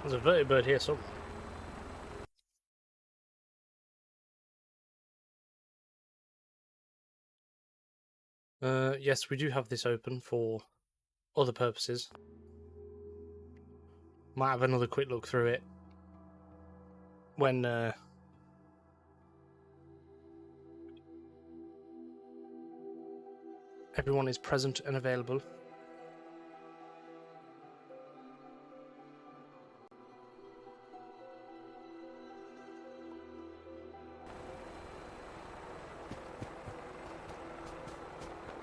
There's a vertibird here somewhere. Yes, we do have this open for other purposes. Might have another quick look through it when everyone is present and available.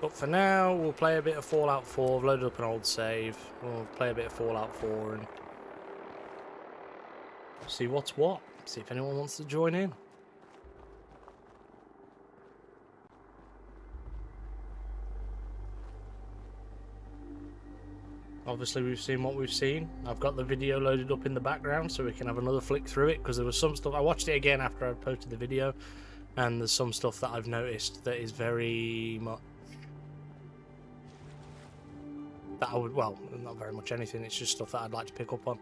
But for now, we'll play a bit of Fallout 4, I've loaded up an old save, we'll play a bit of Fallout 4 and see what's what, see if anyone wants to join in. Obviously we've seen what we've seen. I've got the video loaded up in the background so we can have another flick through it, because there was some stuff, I watched it again after I posted the video, and there's some stuff that I've noticed that is very much... that I would, well, not very much anything, it's just stuff that I'd like to pick up on.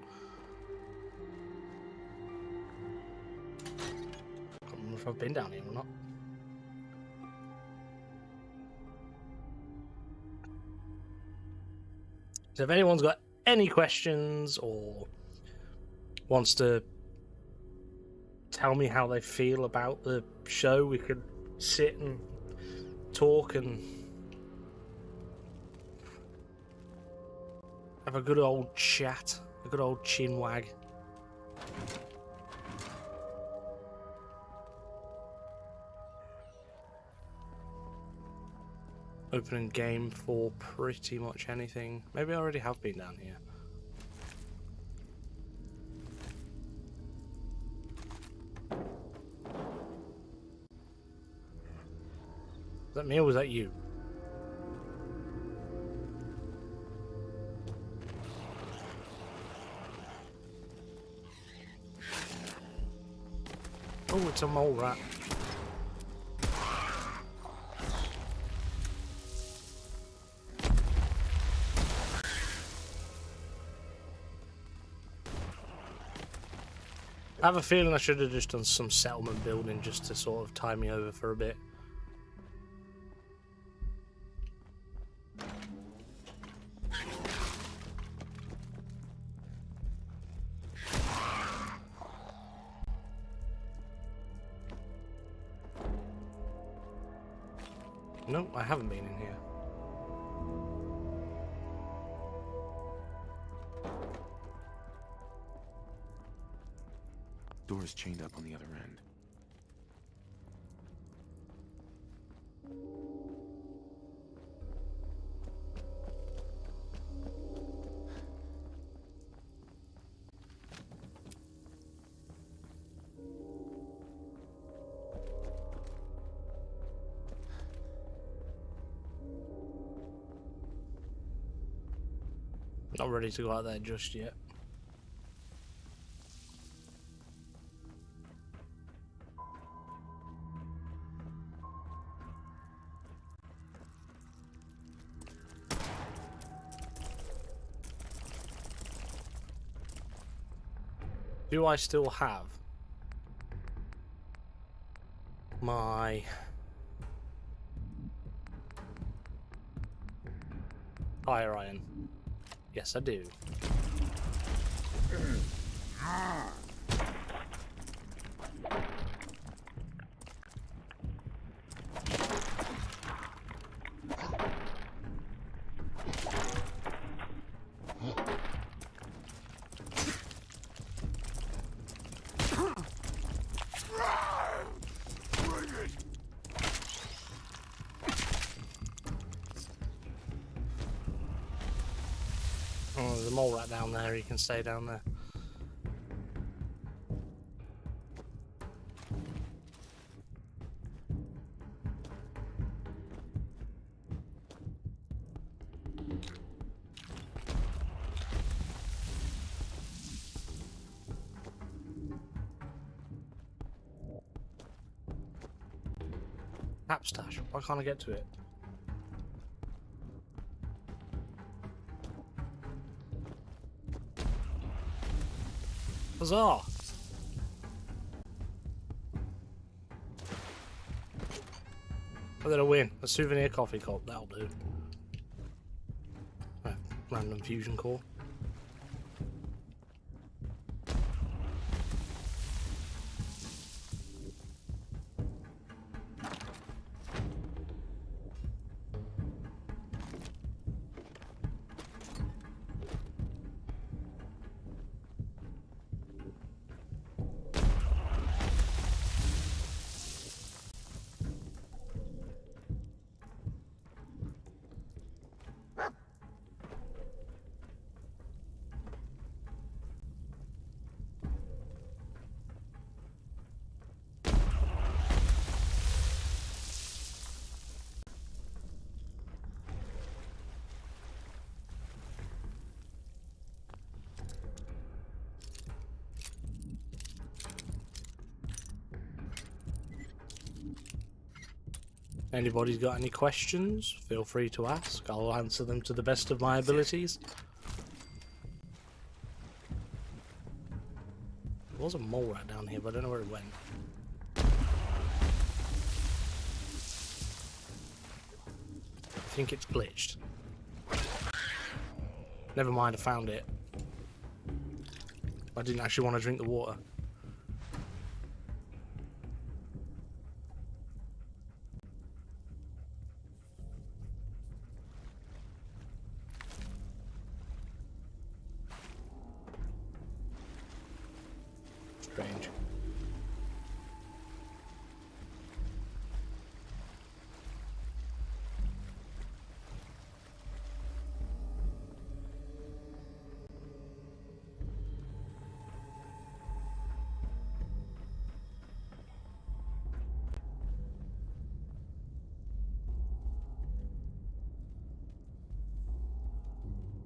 I can't remember if I've been down here or not. So if anyone's got any questions or wants to tell me how they feel about the show, we could sit and talk and have a good old chat, a good old chin wag. Opening game for pretty much anything. Maybe I already have been down here. Was that me or was that you? Oh, it's a mole rat. I have a feeling I should have just done some settlement building just to sort of tie me over for a bit. No, I haven't been in here. Door is chained up on the other end. Not ready to go out there just yet. Do I still have my fire iron? Yes, I do. Oh, there's a mole rat down there, he can stay down there. Tap stash, why can't I get to it? Huzzah! I'm gonna win a souvenir coffee cup. That'll do. Random fusion core. Anybody's got any questions, feel free to ask. I'll answer them to the best of my abilities. There was a mole rat down here, but I don't know where it went. I think it's glitched. Never mind, I found it. I didn't actually want to drink the water. Strange.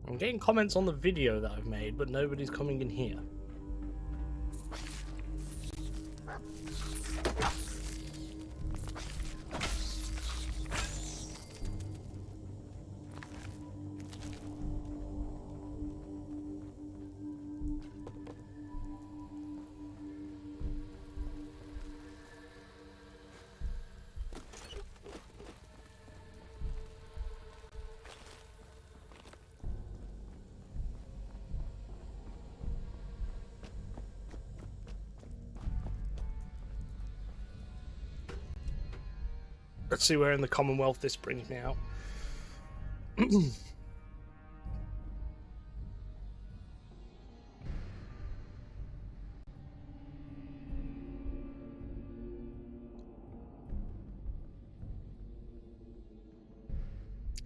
I'm getting comments on the video that I've made, but nobody's coming in here. Let's see where in the Commonwealth this brings me out.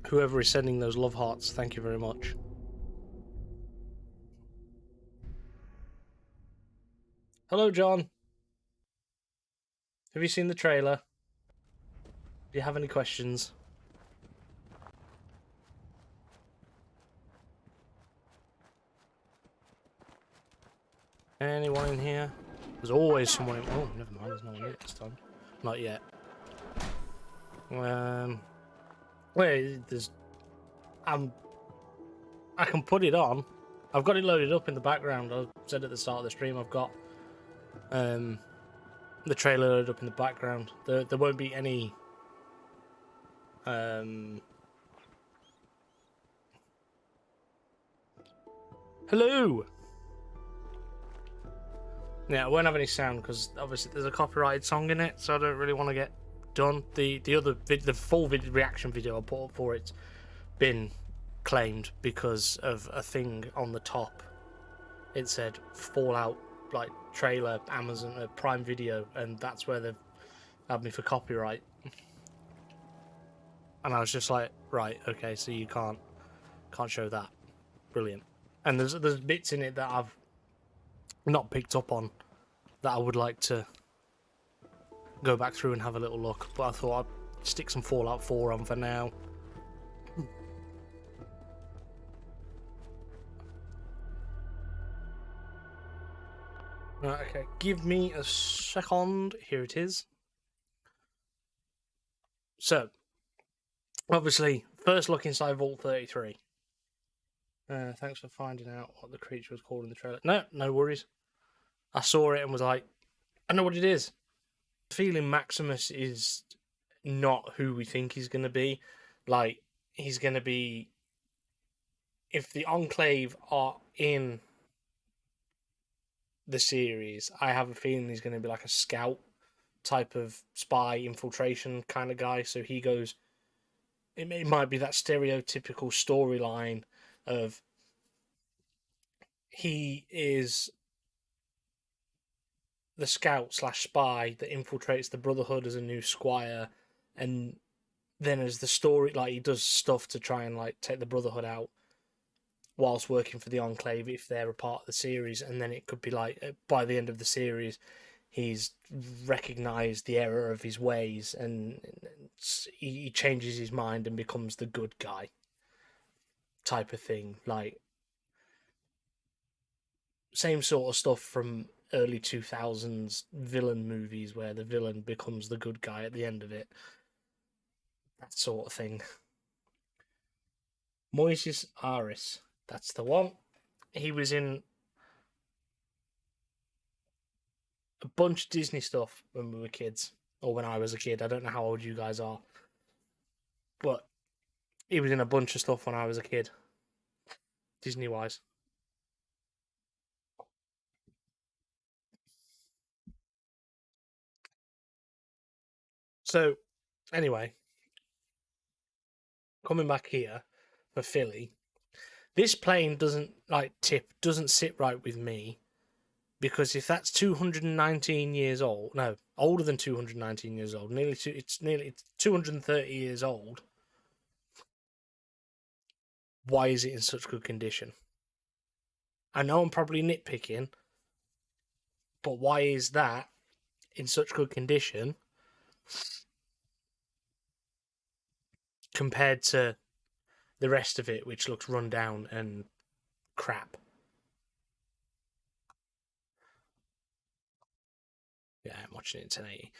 Whoever is sending those love hearts, thank you very much. Hello, John. Have you seen the trailer? Do you have any questions? Anyone in here? There's always someone in... Oh, never mind, there's no one here this time. Not yet. Wait, there's... I can put it on. I've got it loaded up in the background. I said at the start of the stream I've got the trailer loaded up in the background. There won't be any... Hello! Yeah, I won't have any sound because obviously there's a copyrighted song in it, so I don't really want to get done. The full reaction video I put up for it's been claimed because of a thing on the top. It said Fallout like trailer Amazon Prime Video, and that's where they've had me for copyright. And I was just like, right, okay, so you can't show that. Brilliant. And there's bits in it that I've not picked up on that I would like to go back through and have a little look, but I thought I'd stick some Fallout 4 on for now. Right, okay, give me a second. Here it is. So, obviously, first look inside Vault 33. Thanks for finding out what the creature was called in the trailer. No worries. I saw it and was like, I know what it is. Feeling Maximus is not who we think he's going to be. Like, he's going to be. If the Enclave are in the series, I have a feeling he's going to be like a scout type of spy infiltration kind of guy. So he goes. It might be that stereotypical storyline of he is the scout slash spy that infiltrates the Brotherhood as a new squire, and then as the story, like, he does stuff to try and like take the Brotherhood out whilst working for the Enclave if they're a part of the series, and then it could be like by the end of the series he's recognized the error of his ways and he changes his mind and becomes the good guy type of thing. Like, same sort of stuff from early 2000s villain movies where the villain becomes the good guy at the end of it. That sort of thing. Moises Aris, that's the one. He was in a bunch of Disney stuff when we were kids, or when I was a kid. I don't know how old you guys are, but he was in a bunch of stuff when I was a kid, Disney-wise. So, anyway, coming back here for Philly, this plane doesn't doesn't sit right with me, because if that's 219 years old, no, older than 219 years old, it's nearly 230 years old. Why is it in such good condition? I know I'm probably nitpicking, but why is that in such good condition compared to the rest of it, which looks run down and crap? Yeah, I'm watching it in 1080.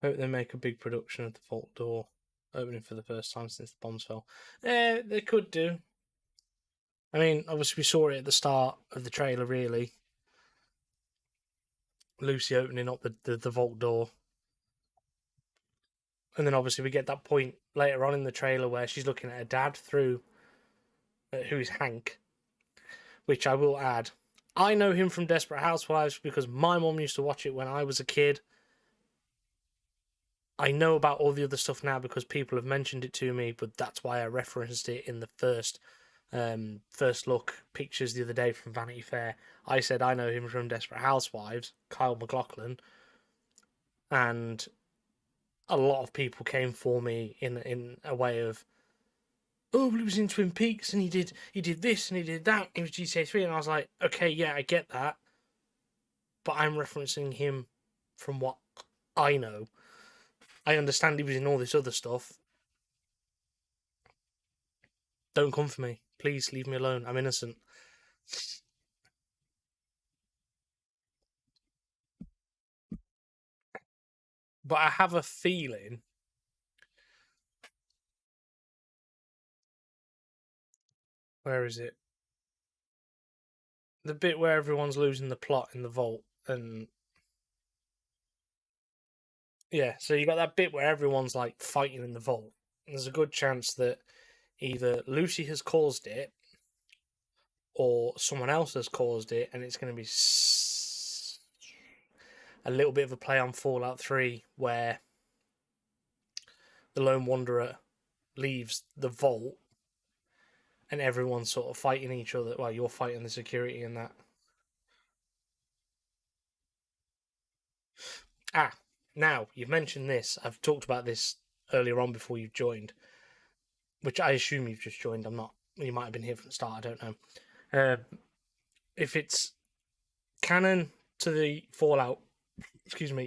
Hope they make a big production of the Vault Door, opening for the first time since the bombs fell. They could do. I mean, obviously we saw it at the start of the trailer, really. Lucy opening up the vault door. And then obviously we get that point later on in the trailer where she's looking at her dad through, who's Hank. Which I will add, I know him from Desperate Housewives because my mom used to watch it when I was a kid. I know about all the other stuff now because people have mentioned it to me, but that's why I referenced it in the first look pictures the other day from Vanity Fair. I said I know him from Desperate Housewives, Kyle MacLachlan, and a lot of people came for me in a way of, oh, well, he was in Twin Peaks and he did this and he did that. It was GTA 3, and I was like, okay, yeah, I get that, but I'm referencing him from what I know. I understand he was in all this other stuff. Don't come for me. Please leave me alone. I'm innocent. But I have a feeling. Where is it? The bit where everyone's losing the plot in the vault, and yeah, so you got that bit where everyone's like fighting in the vault. And there's a good chance that either Lucy has caused it or someone else has caused it, and it's going to be a little bit of a play on Fallout 3 where the Lone Wanderer leaves the vault and everyone's sort of fighting each other. Well, you're fighting the security and that. Now, you've mentioned this. I've talked about this earlier on before you've joined, which I assume you've just joined. I'm not. You might have been here from the start. I don't know. If it's canon to the Fallout,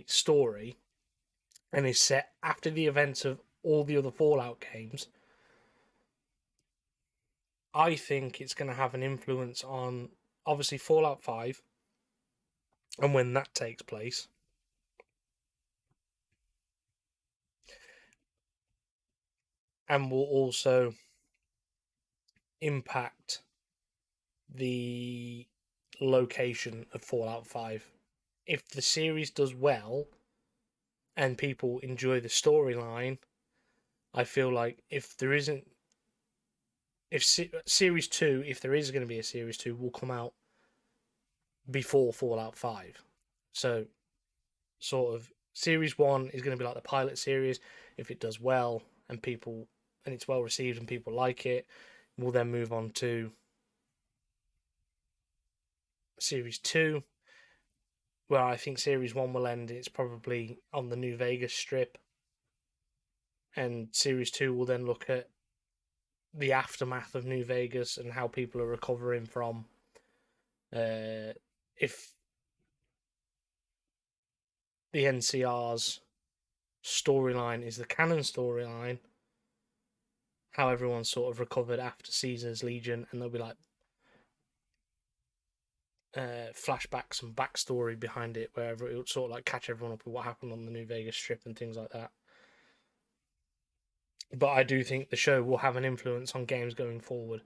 story, and is set after the events of all the other Fallout games, I think it's going to have an influence on, obviously, Fallout 5 and when that takes place. And will also impact the location of Fallout 5. If the series does well and people enjoy the storyline, I feel like if there isn't, if Series 2, if there is going to be a Series 2, will come out before Fallout 5. So, sort of, Series 1 is going to be like the pilot series. If it does well and people, and it's well received and people like it, we'll then move on to Series 2, where I think Series 1 will end. It's probably on the New Vegas strip. And Series 2 will then look at the aftermath of New Vegas and how people are recovering from if the NCR's storyline is the canon storyline, how everyone's sort of recovered after Caesar's Legion, and there'll be like flashbacks and backstory behind it, where it'll sort of like catch everyone up with what happened on the New Vegas strip and things like that. But I do think the show will have an influence on games going forward.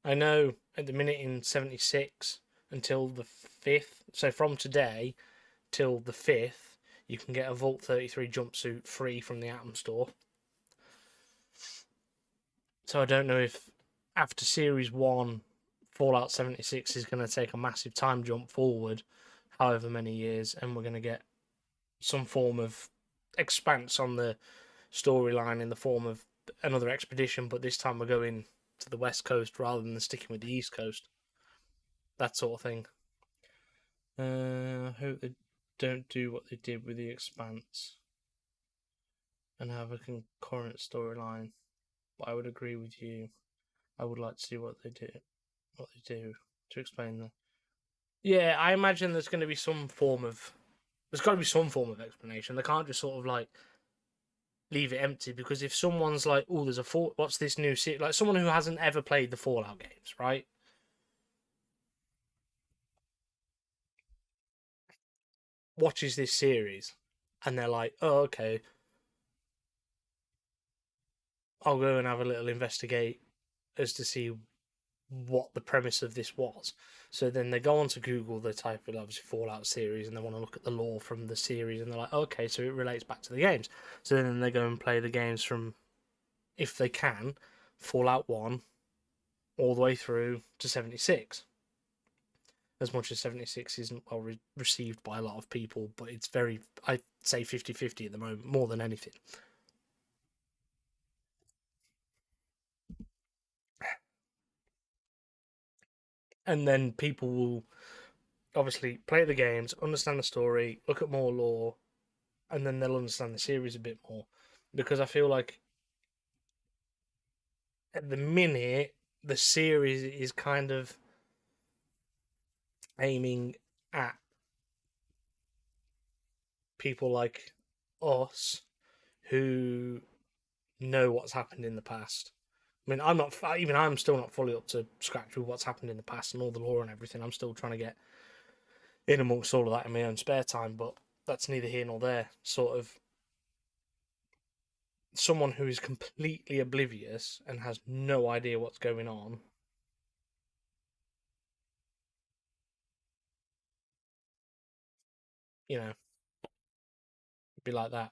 I know at the minute in 76 until the 5th, so from today till the 5th, you can get a Vault 33 jumpsuit free from the Atom Store. So I don't know if after Series 1, Fallout 76 is going to take a massive time jump forward, however many years, and we're going to get some form of expanse on the storyline in the form of another expedition, but this time we're going to the West Coast rather than sticking with the East Coast. That sort of thing. I hope they don't do what they did with the Expanse and have a concurrent storyline. But I would agree with you. I would like to see what they do to explain the. Yeah, I imagine there's going to be some form of. There's got to be some form of explanation. They can't just sort of like leave it empty, because if someone's like, "Oh, there's a what's this new series?" Like someone who hasn't ever played the Fallout games, right? Watches this series, and they're like, "Oh, okay, I'll go and have a little investigate as to see what the premise of this was." So then they go onto Google, they type in obviously Fallout series, and they want to look at the lore from the series, and they're like, okay, so it relates back to the games. So then they go and play the games from, if they can, Fallout 1 all the way through to 76. As much as 76 isn't well received by a lot of people, but it's very, I'd say 50-50 at the moment, more than anything. And then people will obviously play the games, understand the story, look at more lore, and then they'll understand the series a bit more. Because I feel like at the minute, the series is kind of aiming at people like us who know what's happened in the past. I mean, I'm still not fully up to scratch with what's happened in the past and all the lore and everything. I'm still trying to get in amongst all of that in my own spare time, but that's neither here nor there. Sort of someone who is completely oblivious and has no idea what's going on. You know, be like that.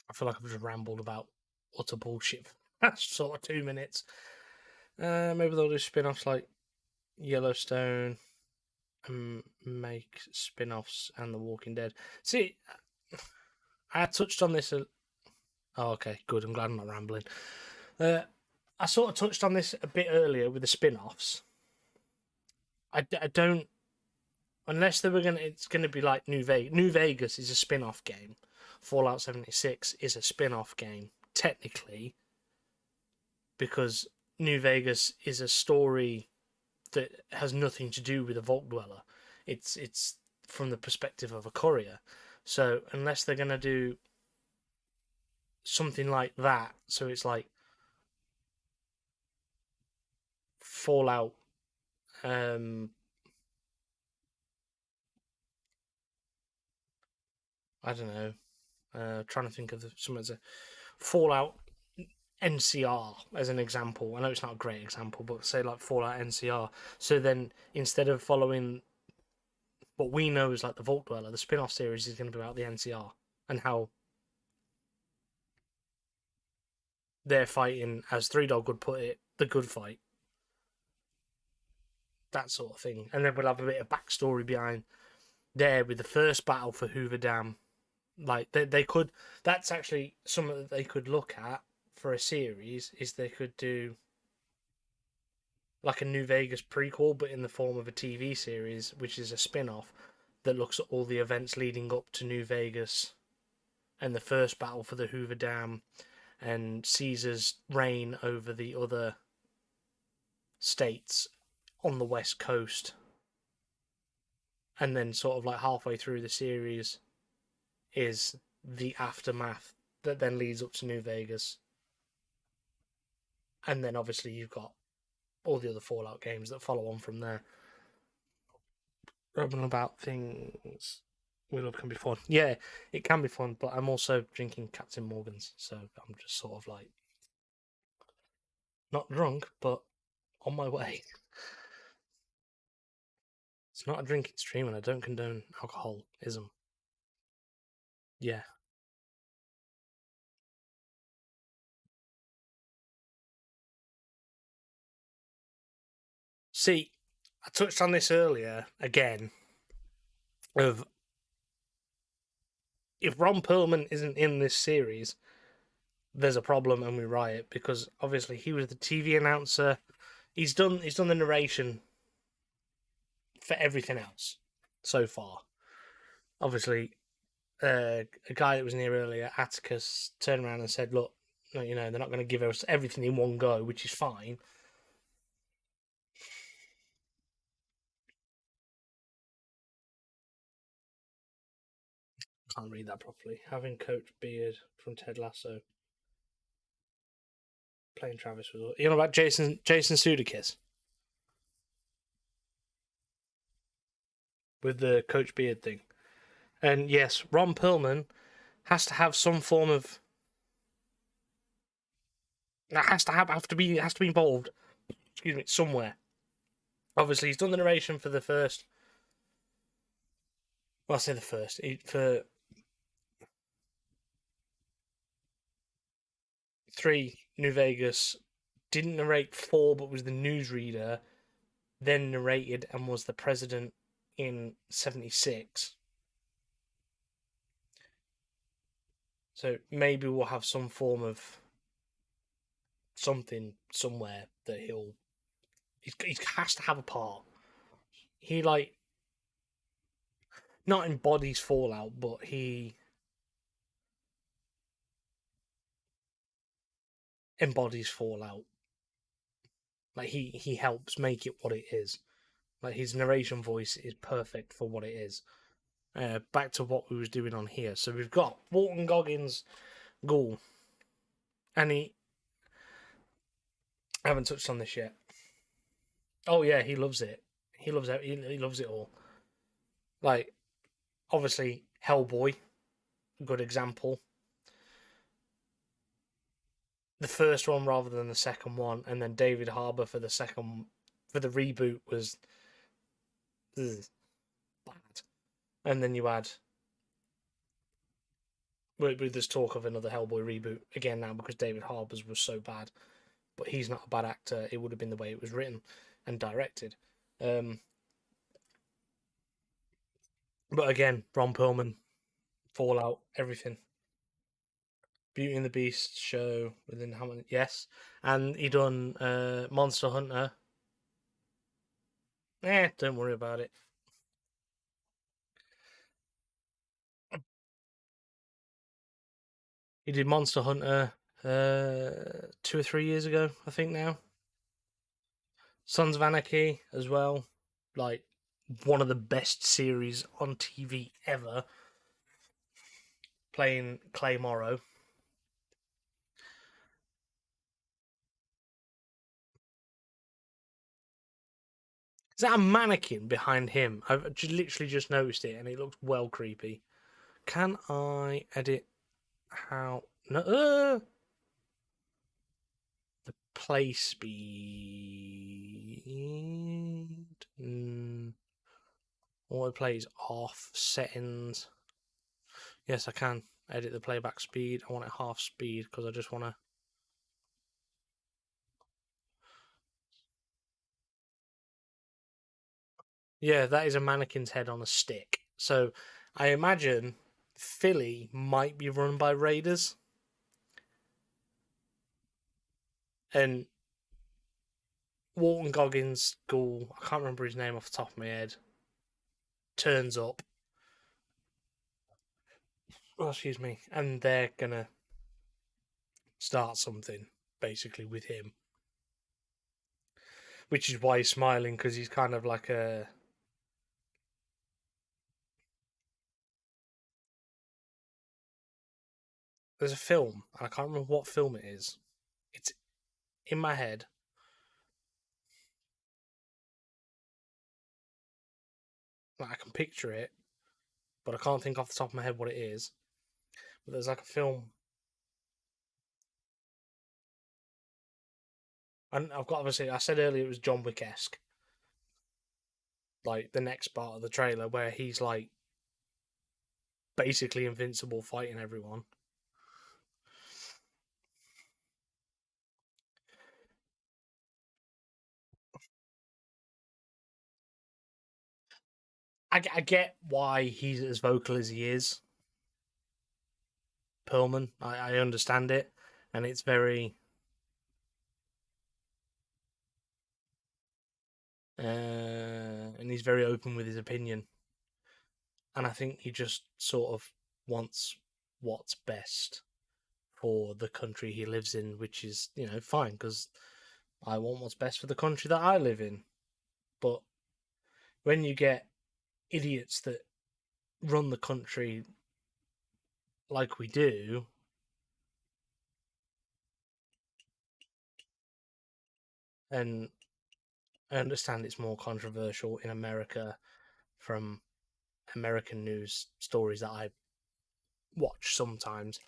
I feel like I've just rambled about utter bullshit. That's sort of 2 minutes. Maybe they'll do spin-offs like Yellowstone and make spin-offs and The Walking Dead. See, I touched on this. Oh, okay, good. I'm glad I'm not rambling. I sort of touched on this a bit earlier with the spin-offs. I don't, unless they were gonna. It's gonna be like New Vegas. New Vegas is a spin-off game. Fallout 76 is a spin-off game technically, because New Vegas is a story that has nothing to do with a Vault Dweller. It's from the perspective of a courier. So unless they're gonna do something like that, so it's like Fallout. I don't know. Trying to think of something as a Fallout NCR as an example. I know it's not a great example, but say like Fallout NCR. So then instead of following what we know is like the Vault Dweller, the spin-off series is going to be about the NCR and how they're fighting, as Three Dog would put it, the good fight. That sort of thing. And then we'll have a bit of backstory behind there with the first battle for Hoover Dam. Like they could, that's actually something that they could look at for a series. Is they could do like a New Vegas prequel, but in the form of a TV series, which is a spin-off that looks at all the events leading up to New Vegas and the first battle for the Hoover Dam and Caesar's reign over the other states on the West Coast. And then sort of like halfway through the series is the aftermath that then leads up to New Vegas. And then obviously you've got all the other Fallout games that follow on from there. Rubbing about things we love can be fun. Yeah, it can be fun, but I'm also drinking Captain Morgan's, so I'm just sort of like not drunk, but on my way. It's not a drinking stream, and I don't condone alcoholism. Yeah. See, I touched on this earlier again. Of if Ron Perlman isn't in this series, there's a problem, and we riot because obviously he was the TV announcer. He's done the narration for everything else so far. Obviously, a guy that was in here earlier, Atticus, turned around and said, "Look, you know, they're not going to give us everything in one go, which is fine." Can't read that properly. Having Coach Beard from Ted Lasso. Playing Travis was. You know about Jason Sudeikis with the Coach Beard thing, and yes, Ron Perlman has to have some form of. That has to be involved. Excuse me, somewhere. Obviously, he's done the narration for the first. Well, I say the first for 3 New Vegas. Didn't narrate 4, but was the newsreader. Then narrated and was the president in '76. So maybe we'll have some form of something somewhere that he has to have a part. He like not embodies Fallout, but he embodies Fallout. Like he helps make it what it is. Like his narration voice is perfect for what it is. Back to what we was doing on here. So we've got Walton Goggins Ghoul, and I haven't touched on this yet. Oh yeah, he loves it. He loves it. He loves it all. Like obviously Hellboy, good example. The first one rather than the second one, and then David Harbour for the reboot was bad. And then you had with this talk of another Hellboy reboot again now because David Harbour's was so bad, but he's not a bad actor. It would have been the way it was written and directed. But again, Ron Perlman, Fallout, everything. Beauty and the Beast show within how many? Yes, and he done Monster Hunter. Don't worry about it. He did Monster Hunter 2 or 3 years ago, I think now. Sons of Anarchy as well, like one of the best series on TV ever. Playing Clay Morrow. Is that a mannequin behind him? I've literally just noticed it, and it looks well creepy. Can I edit how? No. play speed. Autoplay is off. Settings. Yes, I can edit the playback speed. I want it half speed because I just want to. Yeah, that is a mannequin's head on a stick. So I imagine Philly might be run by raiders. And Walton Goggins' ghoul, I can't remember his name off the top of my head, turns up. Oh, excuse me. And they're going to start something, basically, with him. Which is why he's smiling, because he's kind of like a. There's a film, and I can't remember what film it is. It's in my head. Like, I can picture it, but I can't think off the top of my head what it is. But there's like a film. And I've got, obviously, I said earlier it was John Wick-esque. Like, the next part of the trailer where he's like basically invincible fighting everyone. I get why he's as vocal as he is. Perlman, I understand it, and it's very. And he's very open with his opinion. And I think he just sort of wants what's best for the country he lives in, which is, fine, because I want what's best for the country that I live in. But when you get idiots that run the country like we do, and I understand it's more controversial in America from American news stories that I watch sometimes.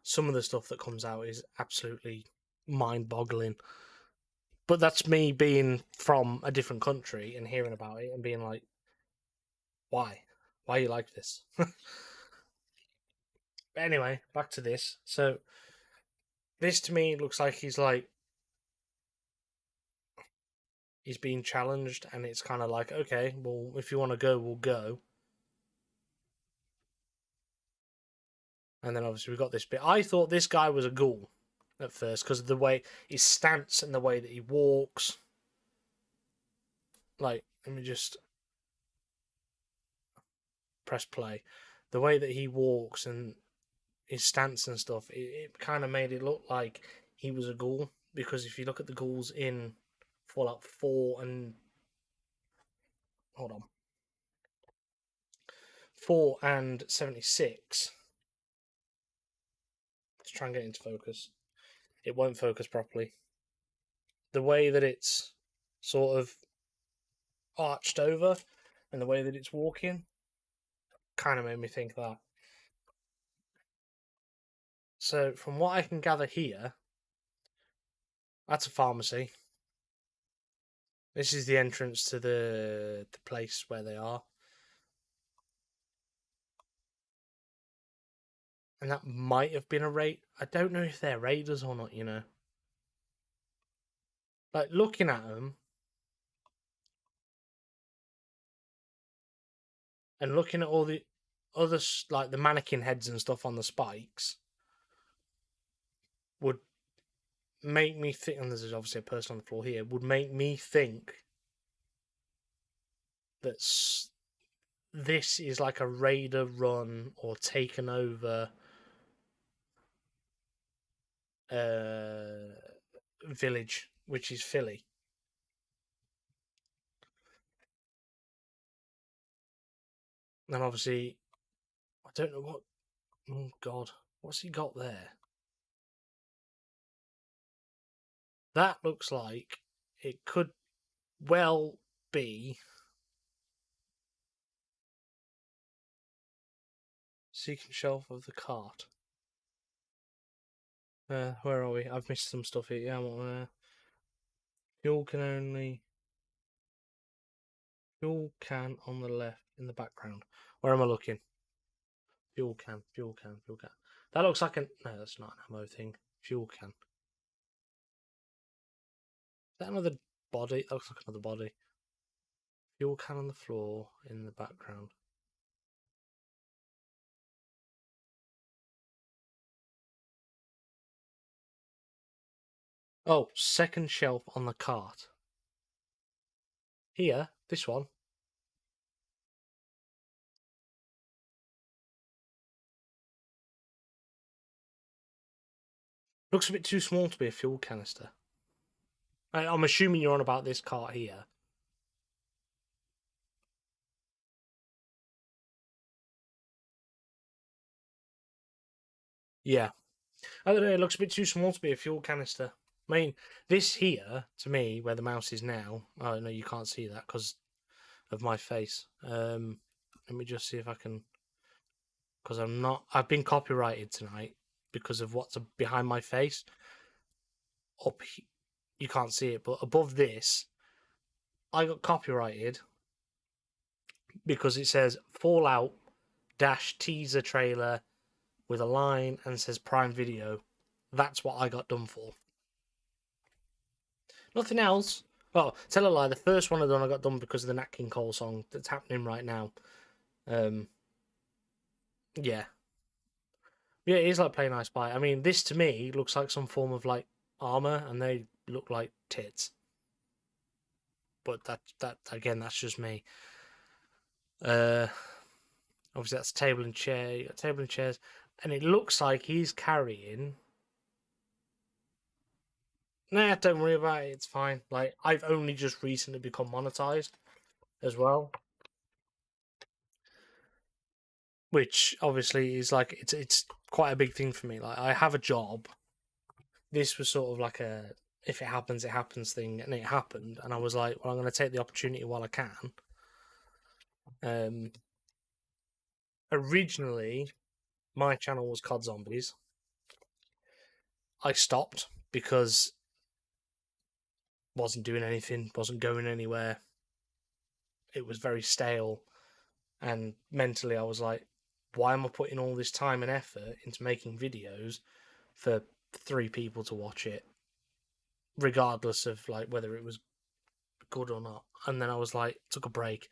Some of the stuff that comes out is absolutely mind-boggling. But that's me being from a different country and hearing about it and being like, why? Why you like this? Anyway, back to this. So, this to me looks like he's being challenged, and it's kind of like, okay, well, if you want to go, we'll go. And then obviously we got this bit. I thought this guy was a ghoul at first because of the way his stance and the way that he walks. Like, let me just press play. The way that he walks and his stance and stuff, it kind of made it look like he was a ghoul. Because if you look at the ghouls in Fallout 4 and. Hold on. 4 and 76. Let's try and get into focus. It won't focus properly. The way that it's sort of arched over and the way that it's walking kind of made me think that. So, from what I can gather here, that's a pharmacy. This is the entrance to the place where they are. And that might have been a raid. I don't know if they're raiders or not, Like, looking at them and looking at all the other, like, the mannequin heads and stuff on the spikes would make me think, and there's obviously a person on the floor here, would make me think that this is like a raider run or taken over village, which is Philly. And obviously, I don't know what. Oh God, what's he got there? That looks like it could well be secret shelf of the cart. Where are we? I've missed some stuff here. Yeah, I'm on fuel can on the left in the background. Where am I looking? Fuel can. That looks like no, that's not an ammo thing. Fuel can. Is that another body? That looks like another body. Fuel can on the floor in the background. Oh, second shelf on the cart. Here, this one. Looks a bit too small to be a fuel canister. I'm assuming you're on about this cart here. Yeah. I don't know, it looks a bit too small to be a fuel canister. I mean, this here, to me, where the mouse is now... Oh, no, you can't see that because of my face. Let me just see if I can... Because I'm not... I've been copyrighted tonight because of what's behind my face. You can't see it, but above this, I got copyrighted because it says Fallout dash teaser trailer with a line and says Prime Video. That's what I got done for. Nothing else. Well, tell a lie. The first one I got done because of the Nat King Cole song that's happening right now. Yeah. Yeah, it is like playing I Spy. I mean, this to me looks like some form of like armor, and they look like tits. But that again, that's just me. Obviously that's table and chair. You got table and chairs, and it looks like he's carrying. Nah, don't worry about it. It's fine. Like I've only just recently become monetized as well, which obviously is like it's quite a big thing for me. Like I have a job. This was sort of like a if it happens, it happens thing, and it happened. And I was like, well, I'm going to take the opportunity while I can. Originally, my channel was COD Zombies. I stopped because wasn't doing anything, wasn't going anywhere. It was very stale, and mentally I was like, why am I putting all this time and effort into making videos for 3 people to watch it, regardless of like whether it was good or not? And then I was like, took a break,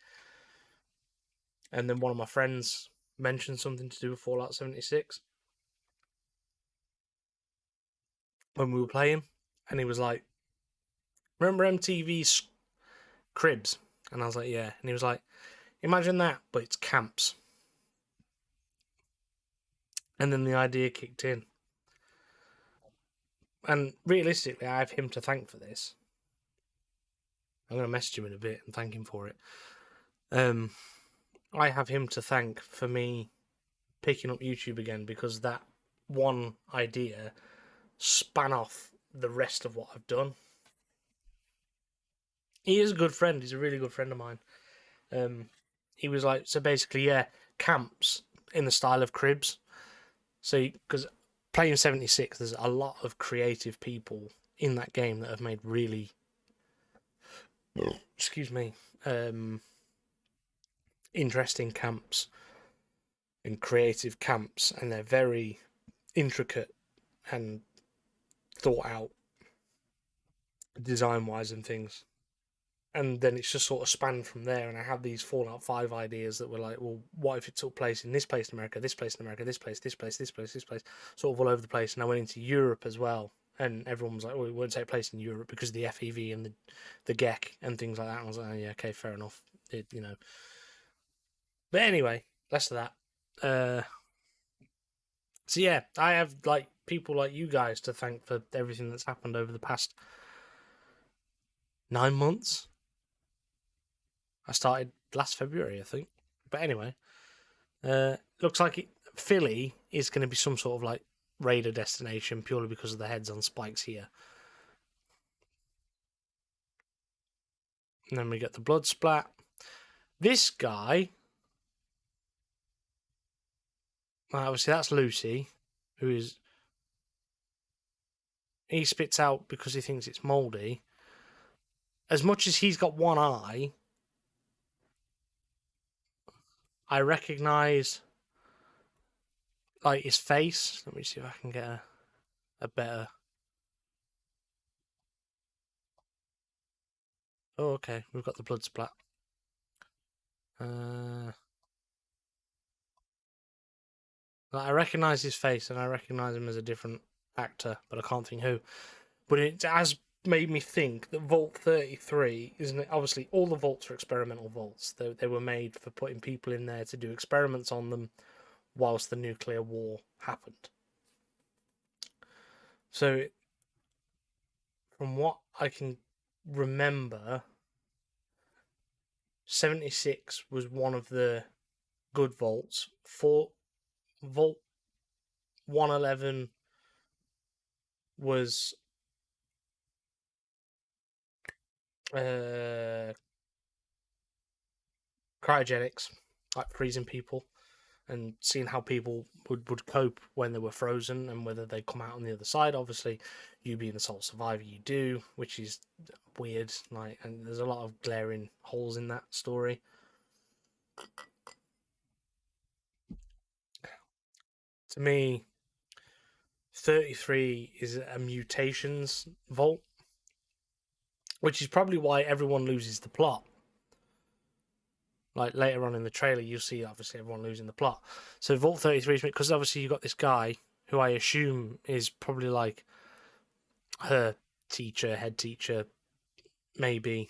and then one of my friends mentioned something to do with Fallout 76 when we were playing, and he was like, remember MTV's Cribs? And I was like, yeah. And he was like, imagine that, but it's camps. And then the idea kicked in. And realistically, I have him to thank for this. I'm going to message him in a bit and thank him for it. I have him to thank for me picking up YouTube again, because that one idea span off the rest of what I've done. He is a good friend. He's a really good friend of mine. He was like, so basically, yeah, camps in the style of Cribs. So, because playing 76, there's a lot of creative people in that game that have made really, excuse me, interesting camps and creative camps, and they're very intricate and thought out design wise and things. And then it's just sort of spanned from there. And I have these Fallout 5 ideas that were like, well, what if it took place in this place in America, this place in America, this place, this place, this place, this place, sort of all over the place. And I went into Europe as well. And everyone was like, well, it won't take place in Europe because of the FEV and the GEC and things like that. And I was like, oh, yeah, okay, fair enough. But anyway, less of that. So yeah, I have like people like you guys to thank for everything that's happened over the past 9 months. I started last February, I think. But anyway, looks like Philly is going to be some sort of like raider destination purely because of the heads on spikes here. And then we get the blood splat. This guy, obviously that's Lucy, who is he spits out because he thinks it's mouldy. As much as he's got one eye, I recognise like his face. Let me see if I can get a better. Oh, okay. We've got the blood splat. I recognise his face and I recognise him as a different actor, but I can't think who. But it has made me think that Vault 33 isn't it? Obviously, all the vaults are experimental vaults. They were made for putting people in there to do experiments on them whilst the nuclear war happened. So, from what I can remember, 76 was one of the good vaults. Vault 111 was cryogenics, like freezing people and seeing how people would cope when they were frozen and whether they come out on the other side. Obviously, you being the sole survivor, you do, which is weird. Like, and there's a lot of glaring holes in that story. To me, 33 is a mutations vault, which is probably why everyone loses the plot. Like later on in the trailer, you'll see obviously everyone losing the plot. So Vault 33 is because obviously you got this guy who I assume is probably like her teacher, head teacher, maybe.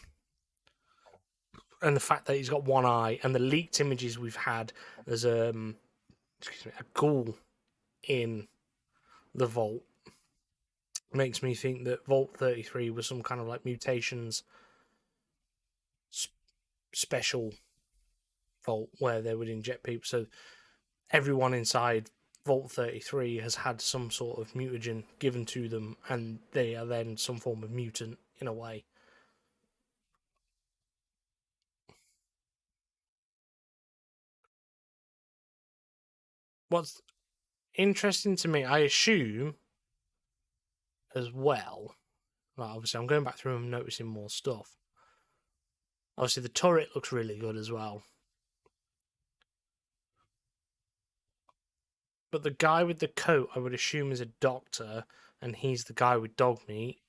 And the fact that he's got one eye and the leaked images we've had, there's a ghoul in the vault, makes me think that Vault 33 was some kind of like mutations special vault where they would inject people. So everyone inside Vault 33 has had some sort of mutagen given to them, and they are then some form of mutant in a way. What's interesting to me, I assume, as well, like obviously I'm going back through and noticing more stuff. Obviously the turret looks really good as well. But the guy with the coat, I would assume, is a doctor, and he's the guy with dog meat.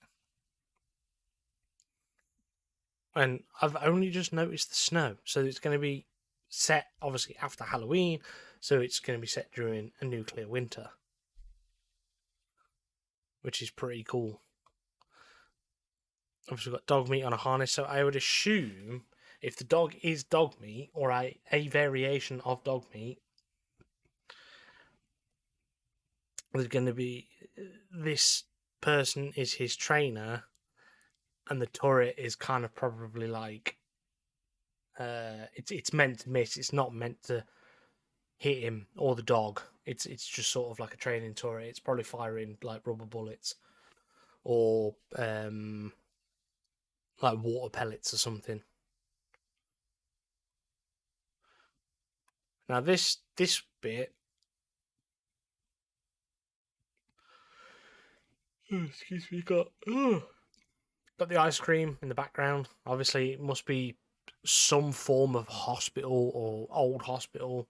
And I've only just noticed the snow, so it's going to be set, obviously, after Halloween, so it's going to be set during a nuclear winter, which is pretty cool. Obviously, we've got dog meat on a harness, so I would assume if the dog is dog meat, or a variation of dog meat, there's going to be this person is his trainer, and the turret is kind of probably like it's meant to miss. It's not meant to hit him or the dog. It's just sort of like a training turret. It's probably firing like rubber bullets or like water pellets or something. Now this bit. Excuse me, got the ice cream in the background. Obviously, it must be some form of hospital or old hospital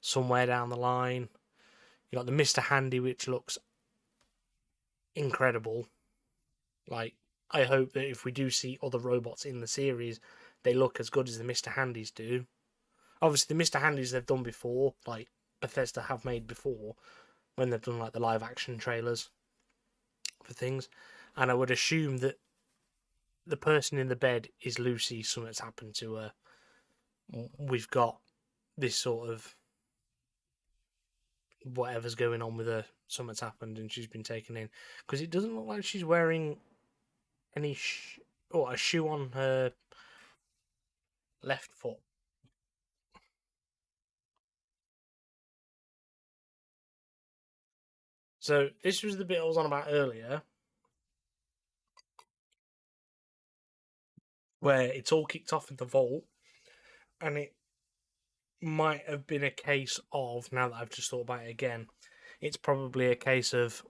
somewhere down the line. You got the Mr. Handy, which looks incredible. Like, I hope that if we do see other robots in the series, they look as good as the Mr. Handys do. Obviously, the Mr. Handys they've done before, like Bethesda have made before, when they've done like the live action trailers for things. And I would assume that the person in the bed is Lucy. Something's happened to her. We've got this sort of whatever's going on with her. Something's happened and she's been taken in, because it doesn't look like she's wearing any a shoe on her left foot. So this was the bit I was on about earlier, where it's all kicked off in the vault, and it might have been a case of, now that I've just thought about it again, it's probably a case of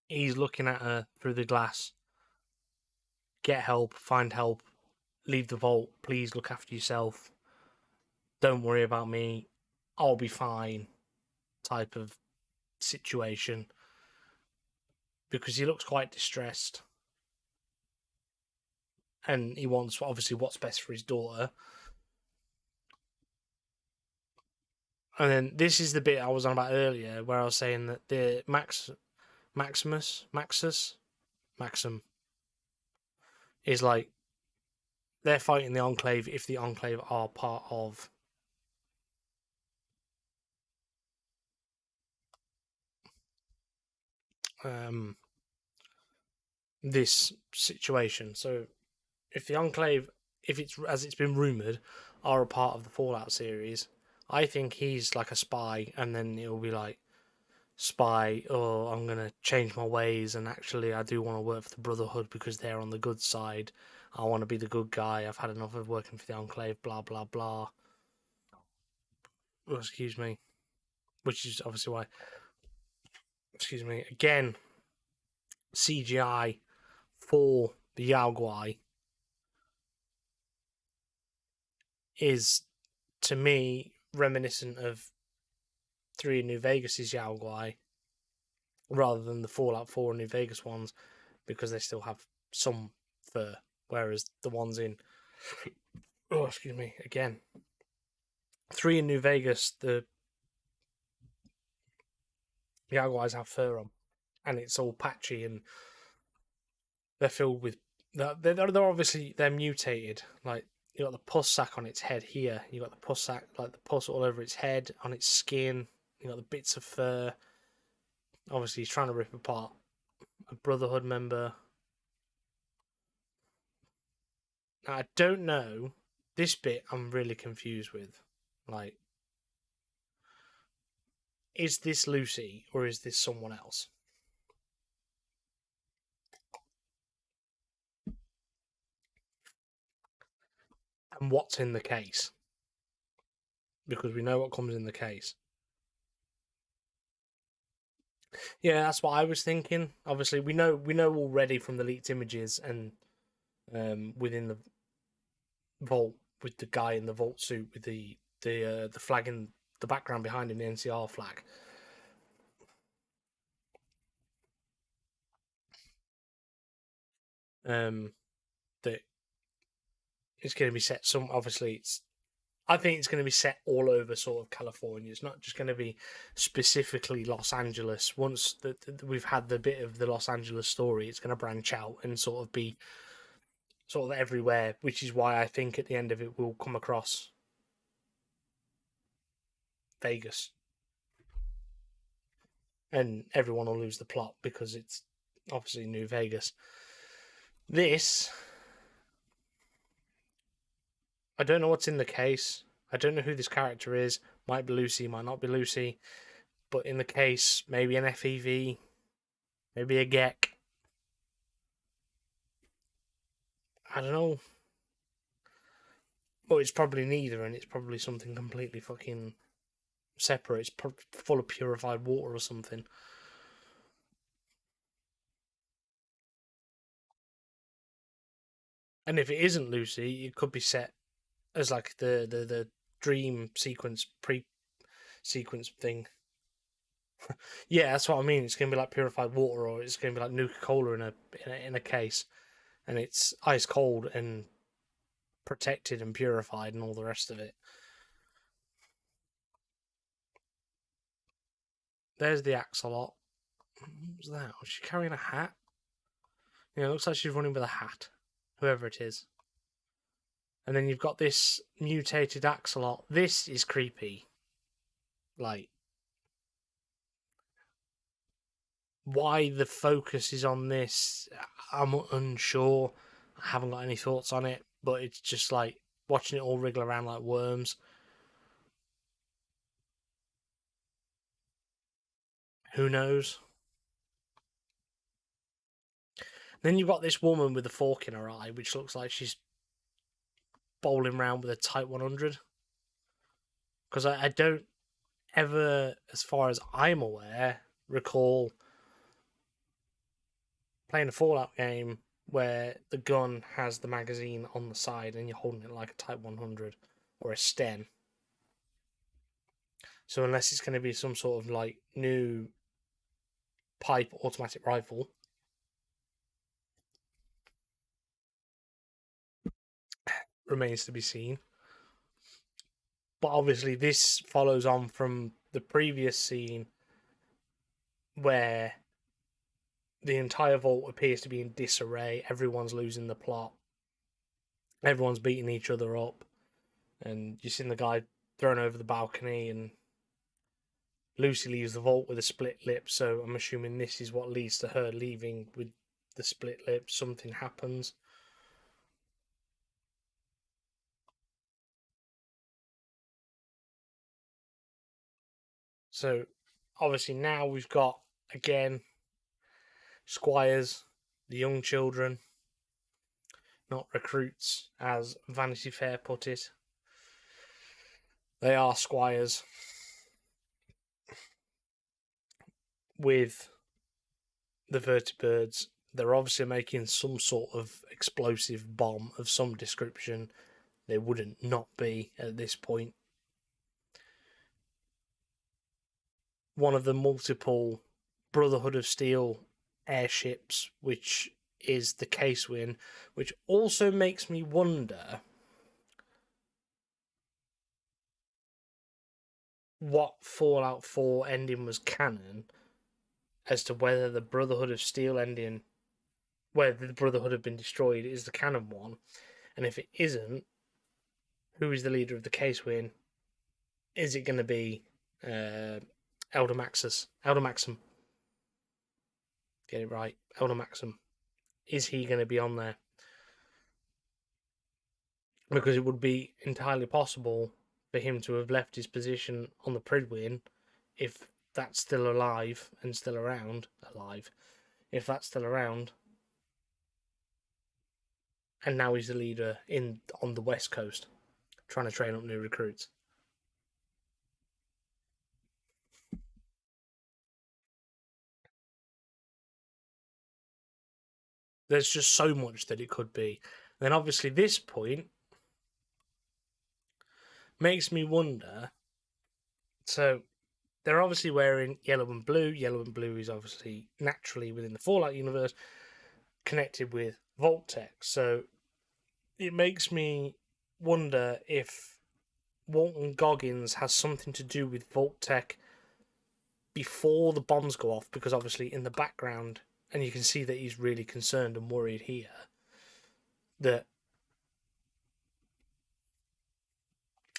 he's looking at her through the glass. Get help, find help, leave the vault, please look after yourself. Don't worry about me, I'll be fine type of situation. Because he looks quite distressed. And he wants, obviously, what's best for his daughter. And then this is the bit I was on about earlier, where I was saying that the Maxim is like, they're fighting the Enclave if the Enclave are part of this situation. So if the Enclave, if it's as it's been rumoured, are a part of the Fallout series, I think he's like a spy, and then it'll be like, spy, or I'm gonna change my ways, and actually I do want to work for the Brotherhood because they're on the good side. I want to be the good guy. I've had enough of working for the Enclave. Blah blah blah. Oh, excuse me. Which is obviously why. Excuse me again. CGI for the Yao Guai is, to me, reminiscent of 3 New Vegas' Yao Guai rather than the Fallout 4 and New Vegas ones, because they still have some fur, whereas the ones in excuse me again, 3 in New Vegas, the Yao Guais have fur on, and it's all patchy, and they're filled with they're obviously they're mutated. Like, you got the pus sac on its head here. You got the pus sac, like the pus all over its head, on its skin. You got the bits of fur. Obviously, he's trying to rip apart a Brotherhood member. Now, I don't know. This bit I'm really confused with. Like, is this Lucy or is this someone else? And what's in the case? Because we know what comes in the case. Yeah, that's what I was thinking. Obviously, we know already from the leaked images and within the vault with the guy in the vault suit with the flag in the background behind him, the NCR flag. That it's going to be set some. Obviously, I think it's going to be set all over sort of California. It's not just going to be specifically Los Angeles. Once we've had the bit of the Los Angeles story, it's going to branch out and sort of be sort of everywhere, which is why I think at the end of it we'll come across Vegas. And everyone will lose the plot because it's obviously New Vegas. This, I don't know what's in the case. I don't know who this character is. Might be Lucy, might not be Lucy. But in the case, maybe an FEV, maybe a Gek. I don't know. Well, it's probably neither, and it's probably something completely fucking separate. It's full of purified water or something. And if it isn't Lucy, it could be set as like the dream sequence pre-sequence thing. Yeah, that's what I mean. It's gonna be like purified water, or it's gonna be like Nuka Cola in a case, and it's ice cold and protected and purified and all the rest of it. There's the axolot. What was that? Was she carrying a hat? Yeah, it looks like she's running with a hat, whoever it is. And then you've got this mutated axolot. This is creepy. Like, why the focus is on this, I'm unsure. I haven't got any thoughts on it, but it's just like watching it all wriggle around like worms. Who knows? Then you've got this woman with a fork in her eye, which looks like she's bowling around with a Type 100. Because I don't ever, as far as I'm aware, recall playing a Fallout game where the gun has the magazine on the side and you're holding it like a Type 100 or a Sten. So unless it's going to be some sort of like new pipe automatic rifle, remains to be seen. But obviously this follows on from the previous scene where the entire vault appears to be in disarray. Everyone's losing the plot. Everyone's beating each other up. And you've seen the guy thrown over the balcony, and Lucy leaves the vault with a split lip. So I'm assuming this is what leads to her leaving with the split lip. Something happens. So obviously now we've got, again, squires, the young children, not recruits, as Vanity Fair put it. They are squires with the vertibirds. They're obviously making some sort of explosive bomb of some description. They wouldn't not be at this point. One of the multiple Brotherhood of Steel airships, which is the Casewin, which also makes me wonder what Fallout 4 ending was canon, as to whether the Brotherhood of Steel ending, where the Brotherhood have been destroyed, is the canon one. And if it isn't, who is the leader of the Casewin? Is it going to be Elder Maxim? Get it right. Elder Maxim. Is he going to be on there? Because it would be entirely possible for him to have left his position on the Pridwin, if that's still alive and still around. If that's still around. And now he's the leader on the West Coast, trying to train up new recruits. There's just so much that it could be. Then obviously this point makes me wonder. So they're obviously wearing yellow and blue. Yellow and blue is obviously naturally within the Fallout universe connected with Vault-Tec. So it makes me wonder if Walton Goggins has something to do with Vault-Tec before the bombs go off, because obviously in the background, and you can see that he's really concerned and worried here, that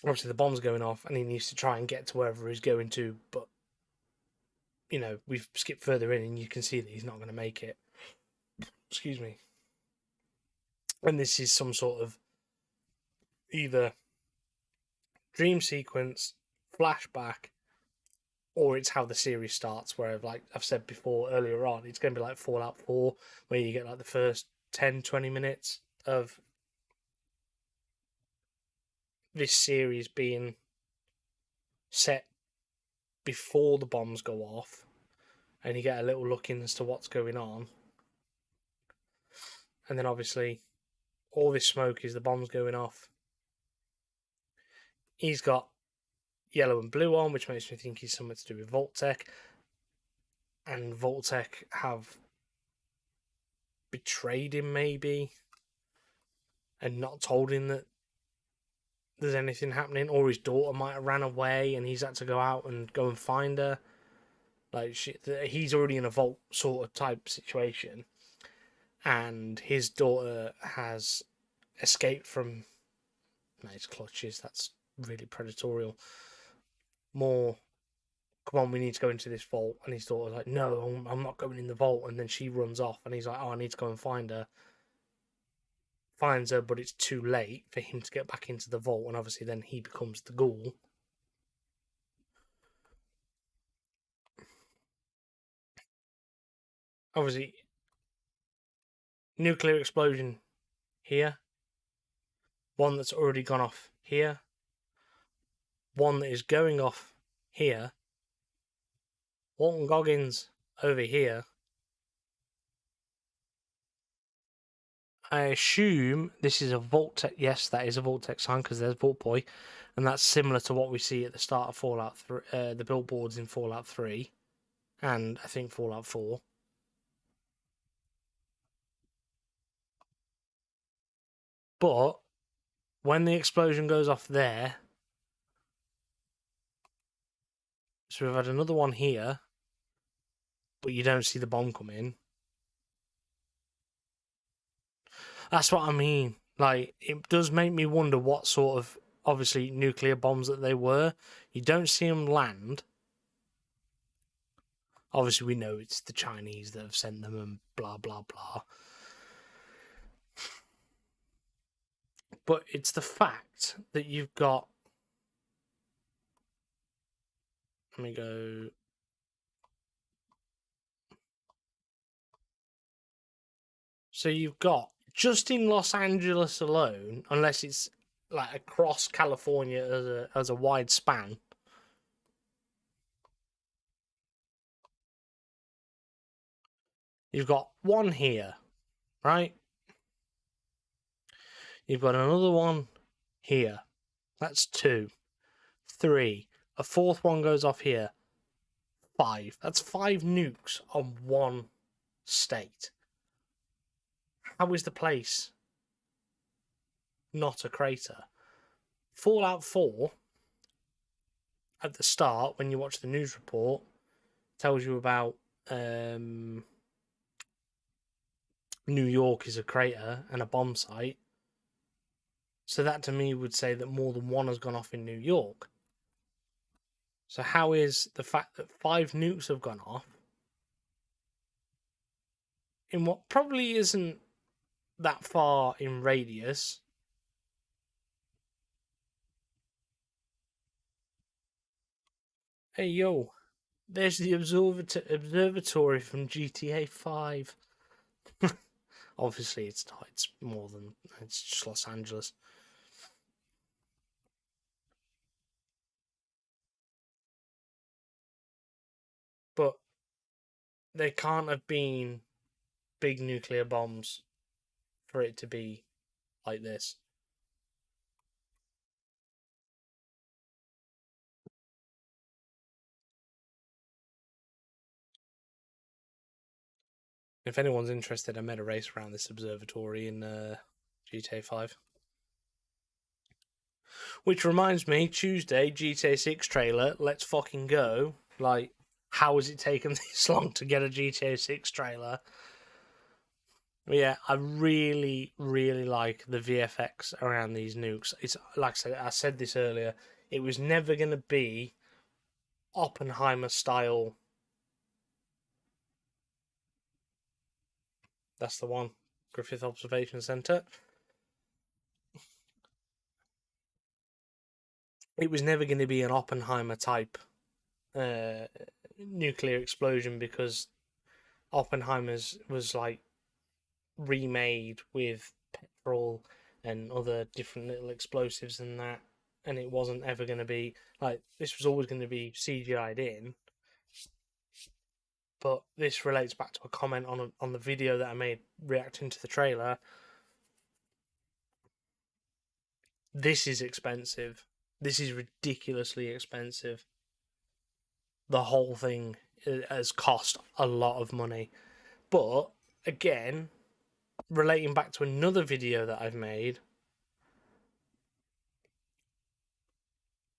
obviously the bomb's going off and he needs to try and get to wherever he's going to, but you know, we've skipped further in and you can see that he's not going to make it. Excuse me. And this is some sort of either dream sequence, flashback, or it's how the series starts, where, like I've said before earlier on, it's going to be like Fallout 4, where you get like the first 10-20 minutes of this series being set before the bombs go off, and you get a little look in as to what's going on. And then obviously all this smoke is the bombs going off. He's got yellow and blue on, which makes me think he's something to do with Vault-Tec. And Vault-Tec have betrayed him, maybe, and not told him that there's anything happening, or his daughter might have ran away and he's had to go out and go and find her. Like, he's already in a vault sort of type situation, and his daughter has escaped from his clutches. That's really predatorial. More, come on, we need to go into this vault. And his daughter's like, no, I'm not going in the vault. And then she runs off, and he's like, oh, I need to go and find her. Finds her, but it's too late for him to get back into the vault, and obviously then he becomes the ghoul. Obviously, nuclear explosion here. One that's already gone off here. One that is going off here. Walton Goggins over here. I assume this is a Vault-Tec. Yes, that is a Vault-Tec sign because there's Vault Boy, and that's similar to what we see at the start of Fallout 3, the billboards in Fallout 3, and I think Fallout 4. But when the explosion goes off there, so we've had another one here, but you don't see the bomb come in. That's what I mean. Like, it does make me wonder what sort of, obviously, nuclear bombs that they were. You don't see them land. Obviously, we know it's the Chinese that have sent them and blah, blah, blah. But it's the fact that you've got... Let me go... So you've got, just in Los Angeles alone, unless it's like across California as a wide span, you've got one here, right? You've got another one here. That's 2. 3. A fourth one goes off here. 5. That's 5 nukes on one state. How is the place not a crater? Fallout 4, at the start, when you watch the news report, tells you about New York is a crater and a bomb site. So that to me would say that more than one has gone off in New York. So how is the fact that 5 nukes have gone off in what probably isn't that far in radius? Hey yo, there's the observatory from GTA 5. Obviously it's not, it's more than, it's just Los Angeles. But there can't have been big nuclear bombs for it to be like this. If anyone's interested, I made a race around this observatory in GTA 5. Which reminds me, Tuesday, GTA 6 trailer, let's fucking go. Like, how has it taken this long to get a GTA 6 trailer? But yeah, I really, really like the VFX around these nukes. It's like I said this earlier, it was never going to be Oppenheimer style. That's the one. Griffith Observation Center. It was never going to be an Oppenheimer type nuclear explosion because Oppenheimer's was like remade with petrol and other different little explosives and that, and it wasn't ever going to be like, this was always going to be CGI'd in. But this relates back to a comment on the video that I made reacting to the trailer. This is expensive. This is ridiculously expensive. The whole thing has cost a lot of money. But again, relating back to another video that I've made,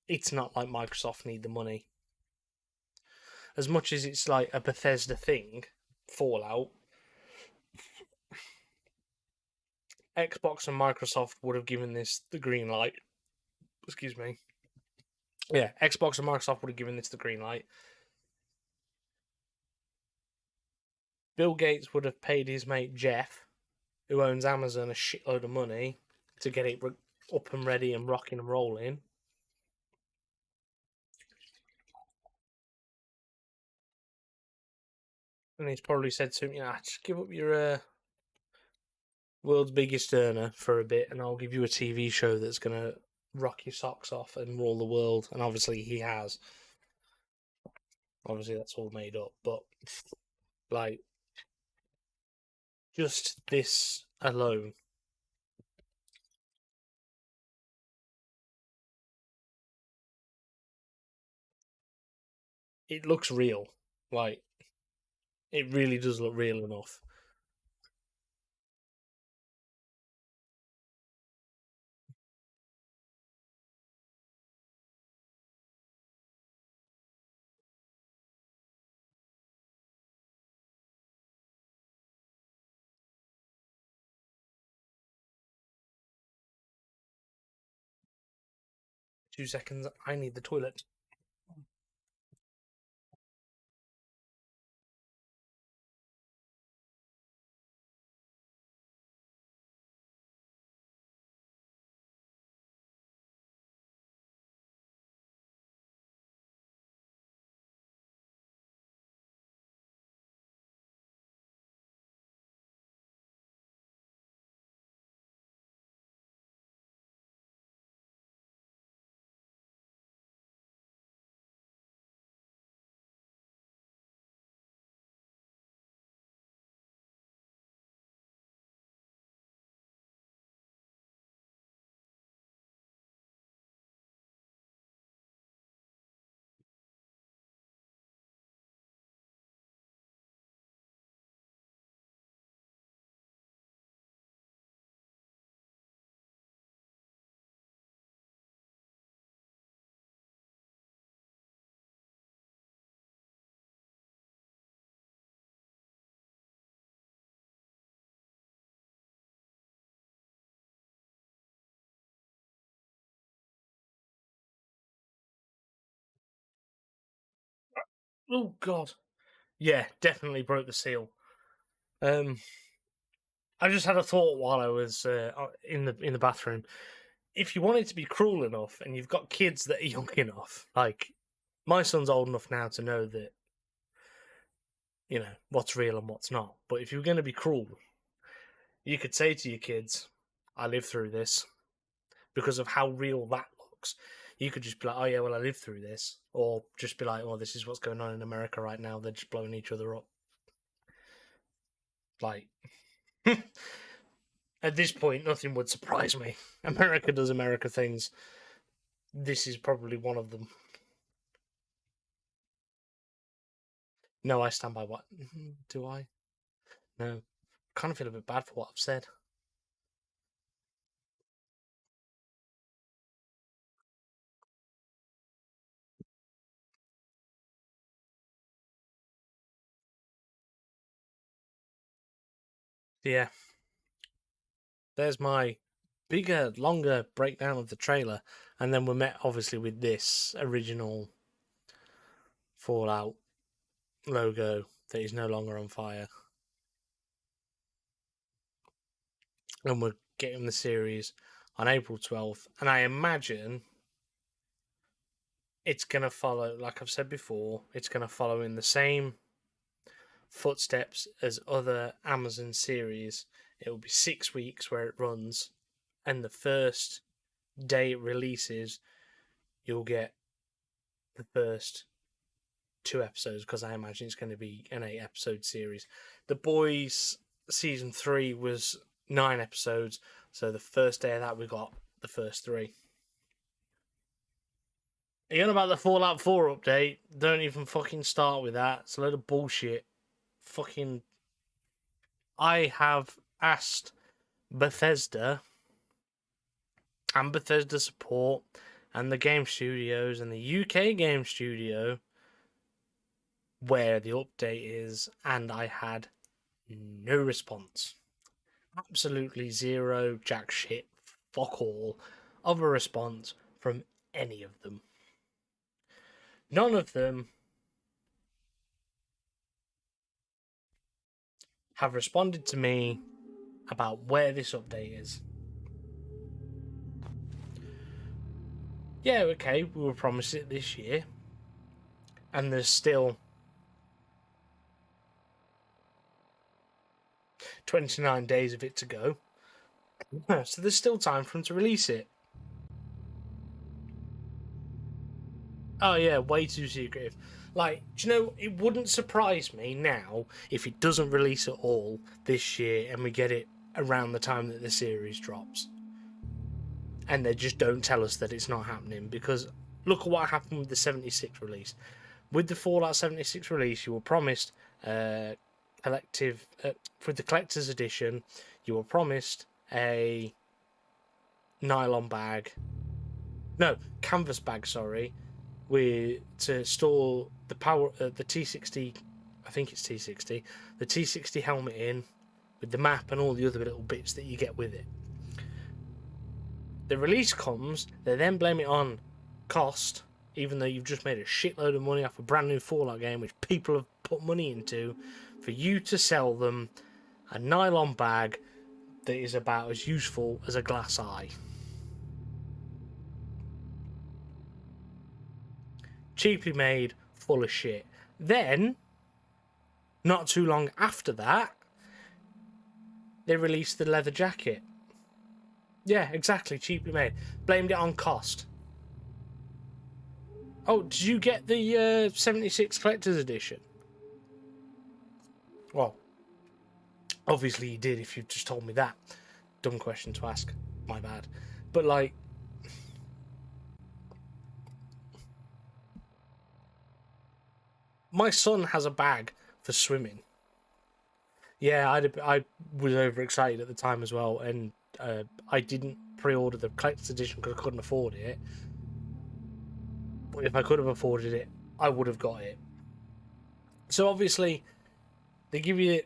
it's not like Microsoft need the money. As much as it's like a Bethesda thing, Fallout, Xbox and Microsoft would have given this the green light. Excuse me. Yeah, Xbox and Microsoft would have given this the green light. Bill Gates would have paid his mate Jeff, who owns Amazon, a shitload of money to get it up and ready and rocking and rolling. And he's probably said to him, just give up your world's biggest earner for a bit and I'll give you a TV show that's going to rock your socks off and rule the world. And obviously he has. Obviously that's all made up. But, like, just this alone. It looks real. Like, it really does look real enough. Two seconds, I need the toilet. Oh god. Yeah, definitely broke the seal. I just had a thought while I was in the bathroom. If you wanted to be cruel enough, and you've got kids that are young enough, like my son's old enough now to know that what's real and what's not. But if you were going to be cruel, you could say to your kids, "I lived through this," because of how real that looks. You could just be like, "Oh yeah, well I lived through this," or just be like, "Oh, this is what's going on in America right now. They're just blowing each other up." Like. At this point, nothing would surprise me. America does America things. This is probably one of them. No, I stand by what. Do I? No. Kind of feel a bit bad for what I've said. Yeah. There's my bigger, longer breakdown of the trailer. And then we're met, obviously, with this original Fallout logo that is no longer on fire. And we're getting the series on April 12th. And I imagine it's going to follow, like I've said before, it's going to follow in the same footsteps as other Amazon series. It will be 6 weeks where it runs, and the first day it releases, you'll get the first 2 episodes, because I imagine it's going to be an 8-episode series. The Boys season 3 was 9 episodes, so the first day of that we got the first 3. Are you on about the Fallout 4 update? Don't even fucking start with that. It's a load of bullshit. Fucking. I have asked Bethesda and Bethesda support and the game studios and the UK game studio where the update is, and I had no response. Absolutely zero, jack shit, fuck all of a response from any of them. None of them have responded to me about where this update is. Yeah, okay, we were promised it this year, and there's still 29 days of it to go. So there's still time for them to release it. Oh yeah, way too secretive. Like, do you know, it wouldn't surprise me now if it doesn't release at all this year and we get it around the time that the series drops. And they just don't tell us that it's not happening, because look at what happened with the 76 release. With the Fallout 76 release, you were promised collective for the collector's edition, you were promised a nylon bag, no, canvas bag, sorry, to store the power, the T60, I think it's T60, the T60 helmet in, with the map and all the other little bits that you get with it. The release comes, they then blame it on cost, even though you've just made a shitload of money off a brand new Fallout game, which people have put money into, for you to sell them a nylon bag that is about as useful as a glass eye. Cheaply made, full of shit. Then, not too long after that, they released the leather jacket. Yeah, exactly, cheaply made. Blamed it on cost. Oh, did you get the 76 Collector's Edition? Well, obviously you did if you just told me that. Dumb question to ask. My bad. But, like, my son has a bag for swimming. Yeah, I was overexcited at the time as well, and I didn't pre-order the Collector's Edition because I couldn't afford it. But if I could have afforded it, I would have got it. So obviously, they tell you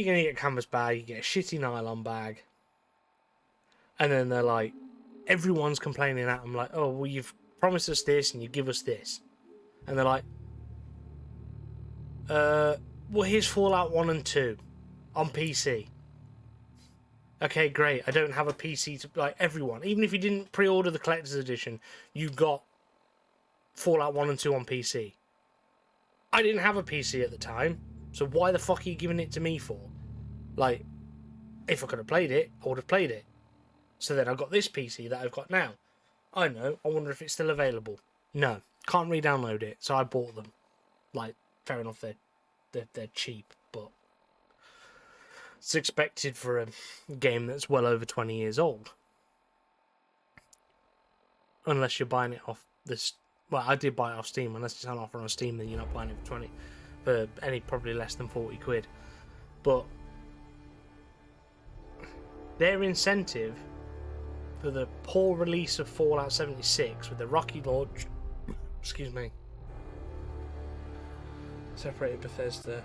you're going to get a canvas bag, you get a shitty nylon bag, and then they're like, everyone's complaining at them like, oh, well, you've promised us this and you give us this. And they're like, well, here's Fallout 1 and 2 on PC. Okay, great. I don't have a PC to, like, everyone. Even if you didn't pre-order the Collector's Edition, you got Fallout 1 and 2 on PC. I didn't have a PC at the time, so why the fuck are you giving it to me for? Like, if I could have played it, I would have played it. So then I got this PC that I've got now. I know, I wonder if it's still available. No, can't re-download it, so I bought them. Like, fair enough, they're cheap, but it's expected for a game that's well over 20 years old. Unless you're buying it off this. Well, I did buy it off Steam. Unless it's on offer on Steam, then you're not buying it for any probably less than 40 quid. But their incentive for the poor release of Fallout 76 with the rocky launch, excuse me, separated Bethesda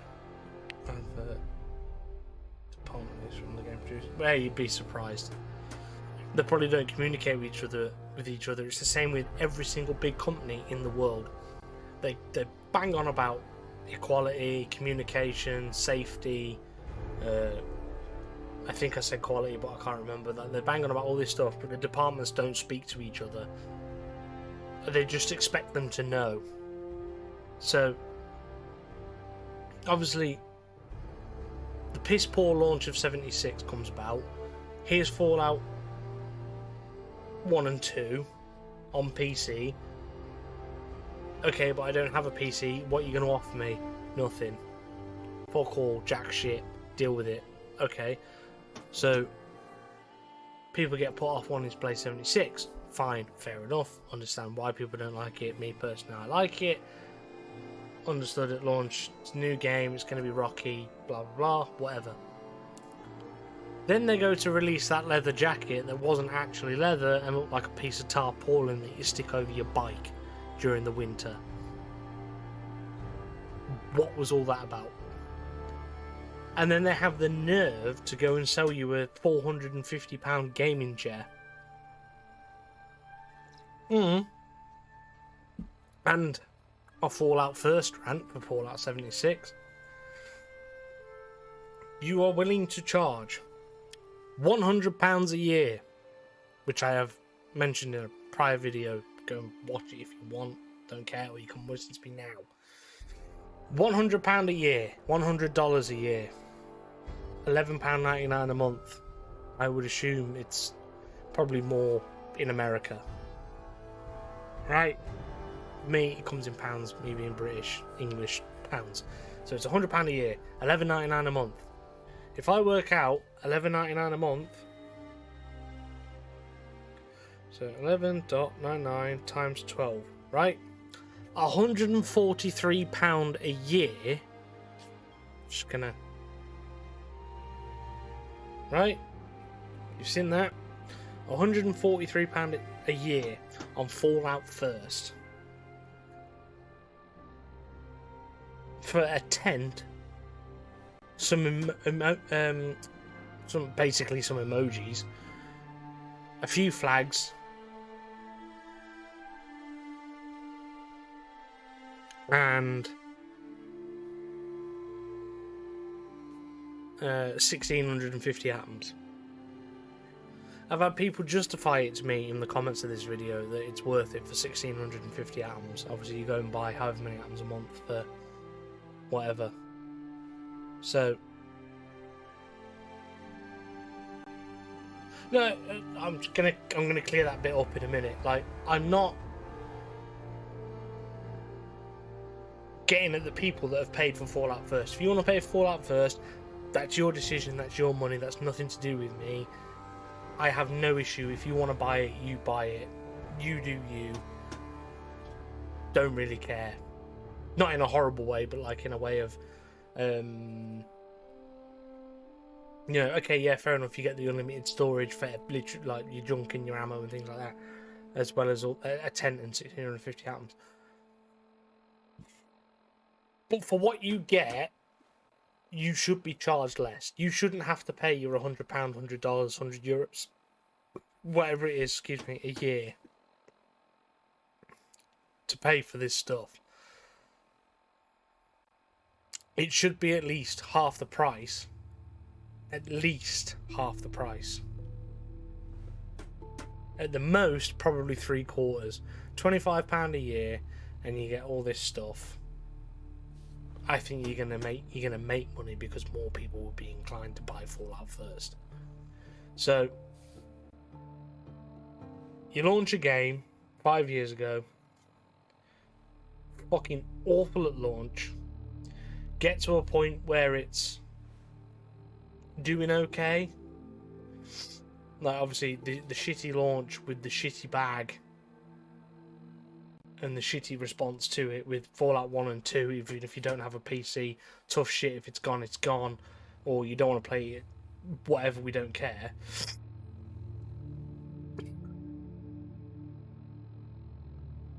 advert department from the game producer. Well, you'd be surprised. They probably don't communicate with each other. It's the same with every single big company in the world. They bang on about equality, communication, safety. I think I said quality, but I can't remember that. They bang on about all this stuff, but the departments don't speak to each other. They just expect them to know. So, obviously, the piss poor launch of 76 comes about. Here's Fallout 1 and 2 on PC. Okay, but I don't have a PC. What are you going to offer me? Nothing. Fuck all, jack shit. Deal with it. Okay. So, people get put off wanting to play 76. Fine, fair enough. Understand why people don't like it. Me personally, I like it. Understood at launch. It's a new game. It's going to be rocky. Blah, blah, blah. Whatever. Then they go to release that leather jacket that wasn't actually leather and looked like a piece of tarpaulin that you stick over your bike during the winter. What was all that about? And then they have the nerve to go and sell you a £450 gaming chair. And a Fallout First rant for Fallout 76. You are willing to charge £100 a year, which I have mentioned in a prior video. Go and watch it if you want. Don't care, or you can listen to me now. £100 a year, $100 a year, £11.99 a month. I would assume it's probably more in America. Right? me, it comes in pounds, me being British, English pounds. So it's £100 a year, £11.99 a month. If I work out £11.99 a month, so 11.99 times 12, right? £143 a year. Just gonna. Right? You've seen that? £143 a year on Fallout First. For a tent, some basically some emojis, a few flags, and 1,650 atoms. I've had people justify it to me in the comments of this video that it's worth it for 1,650 atoms. Obviously, you go and buy however many atoms a month for whatever. So, no, I'm gonna clear that bit up in a minute. Like, I'm not getting at the people that have paid for Fallout First. If you want to pay for Fallout First, that's your decision, that's your money, that's nothing to do with me. I have no issue. If you want to buy it, you buy it. You do you. Don't really care. Not in a horrible way, but like in a way of, okay, yeah, fair enough. You get the unlimited storage for literally like your junk and your ammo and things like that, as well as a tent and 1,650 atoms. But for what you get, you should be charged less. You shouldn't have to pay your £100, $100, €100, whatever it is, excuse me, a year to pay for this stuff. It should be at least half the price. At least half the price. At the most, probably 3/4. £25 a year, and you get all this stuff. I think you're gonna make money because more people will be inclined to buy Fallout First. So you launch a game 5 years ago, fucking awful at launch, get to a point where it's doing okay. Like obviously the shitty launch with the shitty bag and the shitty response to it with Fallout 1 and 2, even if you don't have a PC, tough shit, if it's gone, or you don't want to play it, whatever, we don't care.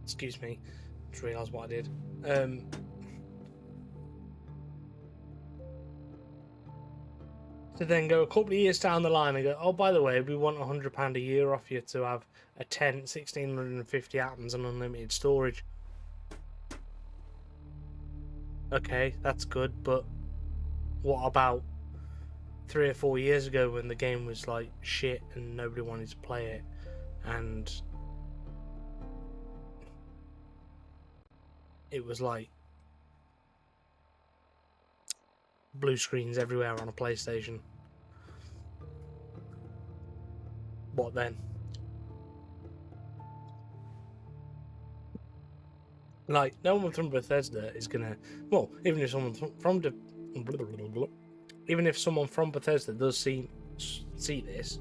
Excuse me, just realised what I did. To then go a couple of years down the line and go, oh, by the way, we want £100 a year off you to have a tent, 1,650 atoms and unlimited storage. Okay, that's good, but what about 3 or 4 years ago when the game was like shit and nobody wanted to play it, and it was like blue screens everywhere on a PlayStation? What then? Like, no one from Bethesda is gonna. Well, even if someone from Bethesda does see this,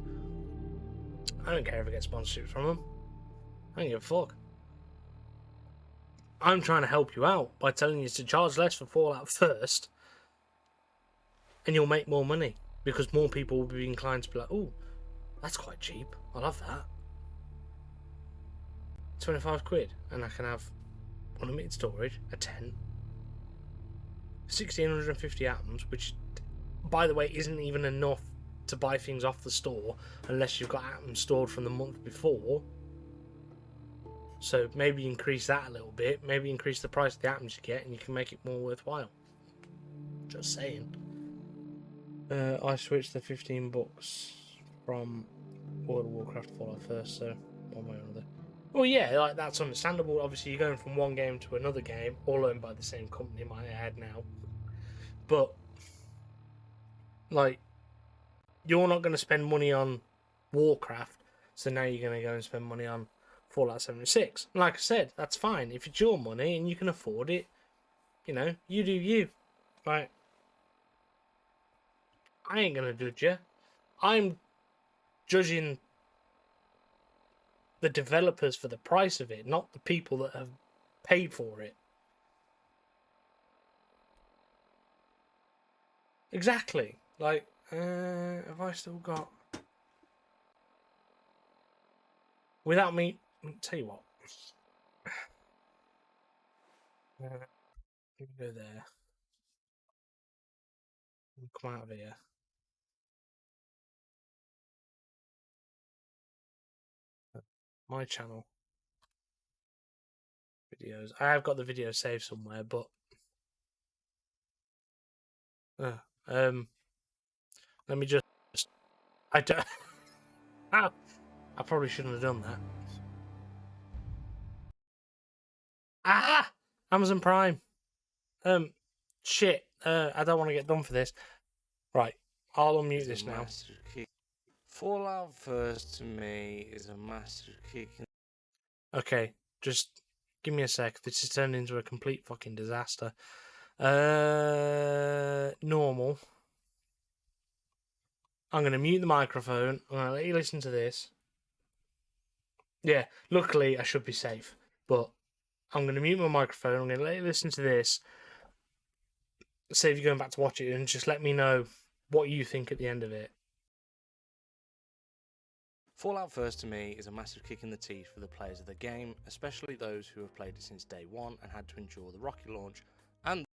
I don't care if I get sponsorships from them. I don't give a fuck. I'm trying to help you out by telling you to charge less for Fallout First, and you'll make more money because more people will be inclined to be like, "Oh, that's quite cheap. I love that. 25 quid, and I can have unlimited storage, a tent, 1,650 atoms, which, by the way, isn't even enough to buy things off the store unless you've got atoms stored from the month before. So maybe increase that a little bit. Maybe increase the price of the atoms you get, and you can make it more worthwhile. Just saying. I switched the $15 from World of Warcraft to Fallout First, so one way or another. Well, yeah, like that's understandable. Obviously, you're going from one game to another game, all owned by the same company in my head now. But, like, you're not going to spend money on Warcraft, so now you're going to go and spend money on Fallout 76. And like I said, that's fine. If it's your money and you can afford it, you know, you do you. Right? I ain't gonna judge you. I'm judging the developers for the price of it, not the people that have paid for it. Exactly. Like, have I still got... Without me... Tell you what. Let me go there. Come out of here. My channel. Videos. I have got the video saved somewhere, but... let me just... I don't... I probably shouldn't have done that. Ah! Amazon Prime. Shit. I don't want to get done for this. Right. I'll unmute this now. Fallout First to me is a master kick. Okay. Just give me a sec. This has turned into a complete fucking disaster. Normal. I'm going to mute the microphone. I'm going to let you listen to this. Yeah, luckily I should be safe. But I'm going to mute my microphone. I'm going to let you listen to this. Save you going back to watch it and just let me know what you think at the end of it. Fallout First to me is a massive kick in the teeth for the players of the game, especially those who have played it since day one and had to endure the rocket launch, and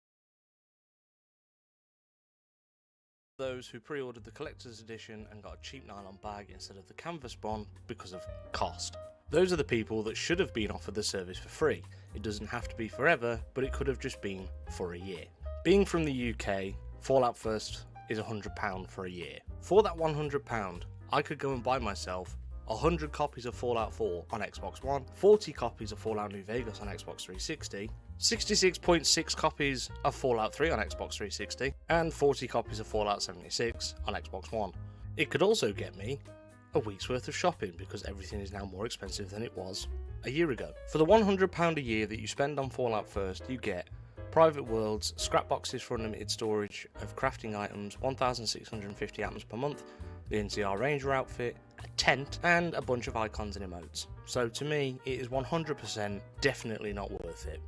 those who pre-ordered the collector's edition and got a cheap nylon bag instead of the canvas one because of cost. Those are the people that should have been offered the service for free. It doesn't have to be forever, but it could have just been for a year. Being from the UK, Fallout First is £100 for a year. For that £100, I could go and buy myself 100 copies of Fallout 4 on Xbox One, 40 copies of Fallout New Vegas on Xbox 360, 66.6 copies of Fallout 3 on Xbox 360, and 40 copies of Fallout 76 on Xbox One. It could also get me a week's worth of shopping because everything is now more expensive than it was a year ago. For the £100 a year that you spend on Fallout First, you get private worlds, scrap boxes for unlimited storage of crafting items, 1,650 atoms per month, the NCR Ranger outfit, a tent, and a bunch of icons and emotes. So to me, it is 100% definitely not worth it.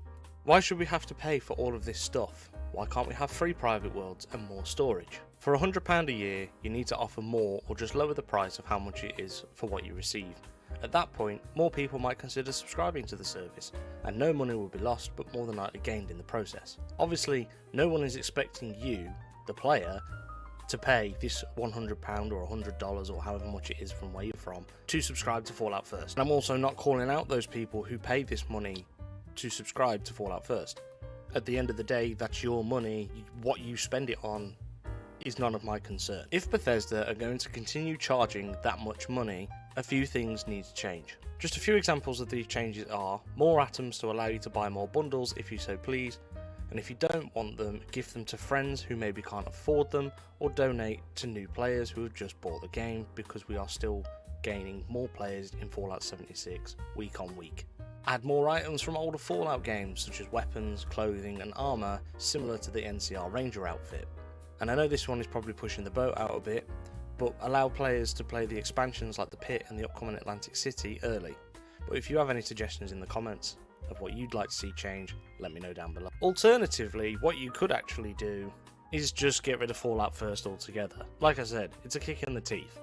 Why should we have to pay for all of this stuff? Why can't we have free private worlds and more storage? For £100 a year, you need to offer more or just lower the price of how much it is for what you receive. At that point, more people might consider subscribing to the service, and no money will be lost but more than likely gained in the process. Obviously, no one is expecting you, the player, to pay this £100 or $100 or however much it is from where you're from to subscribe to Fallout First. And I'm also not calling out those people who pay this money to subscribe to Fallout First. At the end of the day, that's your money. What you spend it on is none of my concern. If Bethesda are going to continue charging that much money, a few things need to change. Just a few examples of these changes are more atoms to allow you to buy more bundles if you so please, and if you don't want them, give them to friends who maybe can't afford them, or donate to new players who have just bought the game, because we are still gaining more players in Fallout 76 week on week. Add more items from older Fallout games such as weapons, clothing and armour similar to the NCR Ranger outfit. And I know this one is probably pushing the boat out a bit, but allow players to play the expansions like the Pit and the upcoming Atlantic City early. But if you have any suggestions in the comments of what you'd like to see change, let me know down below. Alternatively, what you could actually do is just get rid of Fallout First altogether. Like I said, it's a kick in the teeth,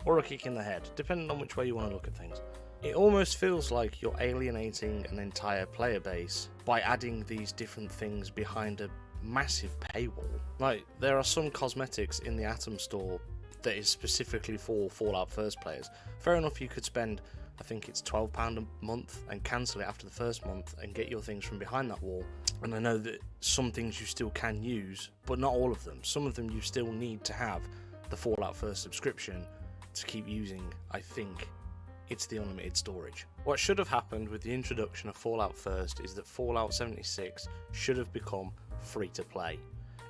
or a kick in the head, depending on which way you want to look at things. It almost feels like you're alienating an entire player base by adding these different things behind a massive paywall. Like, there are some cosmetics in the Atom store that is specifically for Fallout First players. Fair enough, you could spend, I think it's £12 a month and cancel it after the first month and get your things from behind that wall. And I know that some things you still can use, but not all of them. Some of them you still need to have the Fallout First subscription to keep using. I think it's the unlimited storage. What should have happened with the introduction of Fallout First is that Fallout 76 should have become free to play.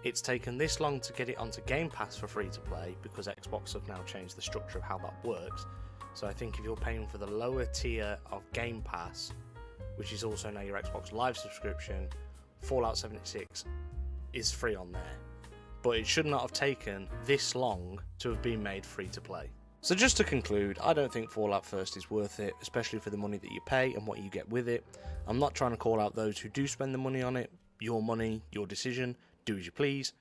It's taken this long to get it onto Game Pass for free to play because Xbox have now changed the structure of how that works. So I think if you're paying for the lower tier of Game Pass, which is also now your Xbox Live subscription, Fallout 76 is free on there. But it should not have taken this long to have been made free to play. So just to conclude, I don't think Fallout First is worth it, especially for the money that you pay and what you get with it. I'm not trying to call out those who do spend the money on it. Your money, your decision, do as you please.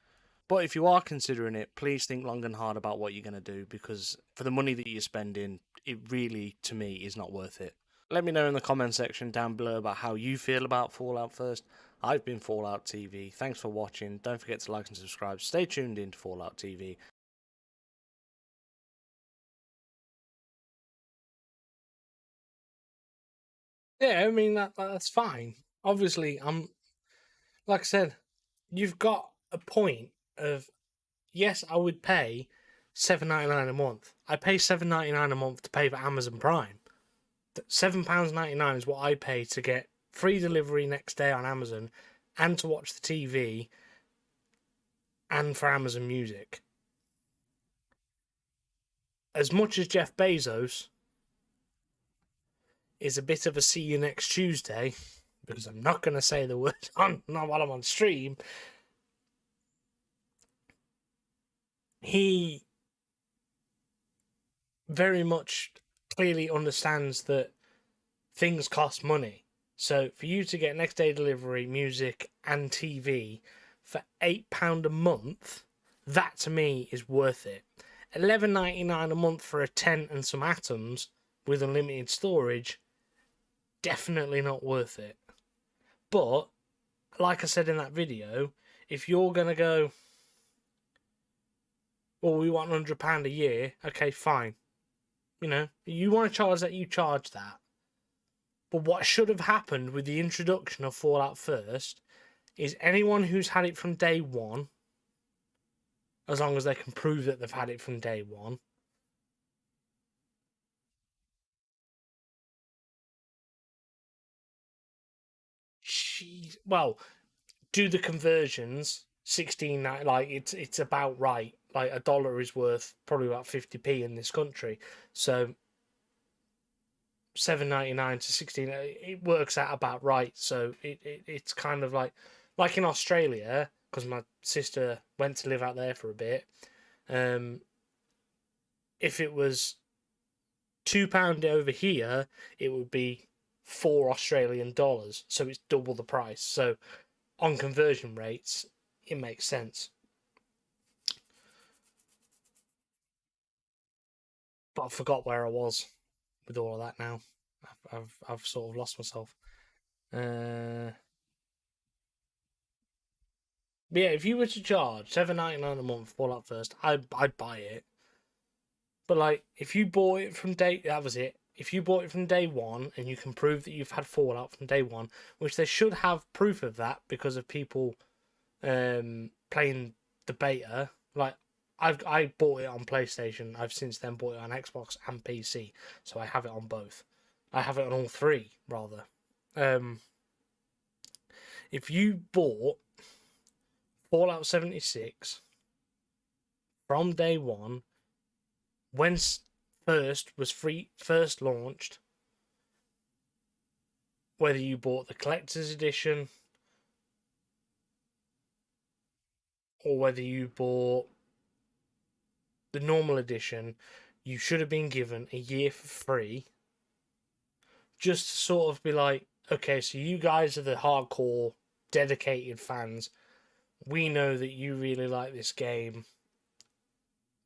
But if you are considering it, please think long and hard about what you're going to do, because for the money that you're spending, it really, to me, is not worth it. Let me know in the comment section down below about how you feel about Fallout First. I've been Fallout TV. Thanks for watching. Don't forget to like and subscribe. Stay tuned in to Fallout TV. Yeah, I mean that's fine. Obviously, like I said, you've got a point of, yes, I would pay £7.99 a month. I pay £7.99 a month to pay for Amazon Prime. £7.99 is what I pay to get free delivery next day on Amazon, and to watch the TV, and for Amazon Music. As much as Jeff Bezos is a bit of a see you next Tuesday, because I'm not going to say the word not while I'm on stream, he very much clearly understands that things cost money. So for you to get next day delivery, music and TV for £8 a month, that to me is worth it. $11.99 a month for a tent and some atoms with unlimited storage, definitely not worth it. But like I said in that video, if you're going to go, well, we want £100 a year, okay, fine. You know, you want to charge that, you charge that. But what should have happened with the introduction of Fallout First is anyone who's had it from day one, as long as they can prove that they've had it from day one, well, do the conversions. 16, like it's about right. Like a dollar is worth probably about 50p in this country, so $7.99 to 16, it works out about right. So it's kind of like in Australia, because my sister went to live out there for a bit. If it was £2 over here, it would be $4 Australian, so it's double the price. So on conversion rates, it makes sense. But I forgot where I was with all of that now. I've sort of lost myself. But yeah, if you were to charge $7.99 a month for Fallout First, I'd buy it. But like, if you bought it from that was it. If you bought it from day one and you can prove that you've had Fallout from day one, which they should have proof of that because of people playing the beta. Like, I bought it on PlayStation. I've since then bought it on Xbox and PC, so I have it on both. I have it on all three, rather. If you bought Fallout 76 from day one, when first launched, whether you bought the collector's edition or whether you bought the normal edition, you should have been given a year for free, just to sort of be like, okay, so you guys are the hardcore, dedicated fans. We know that you really like this game.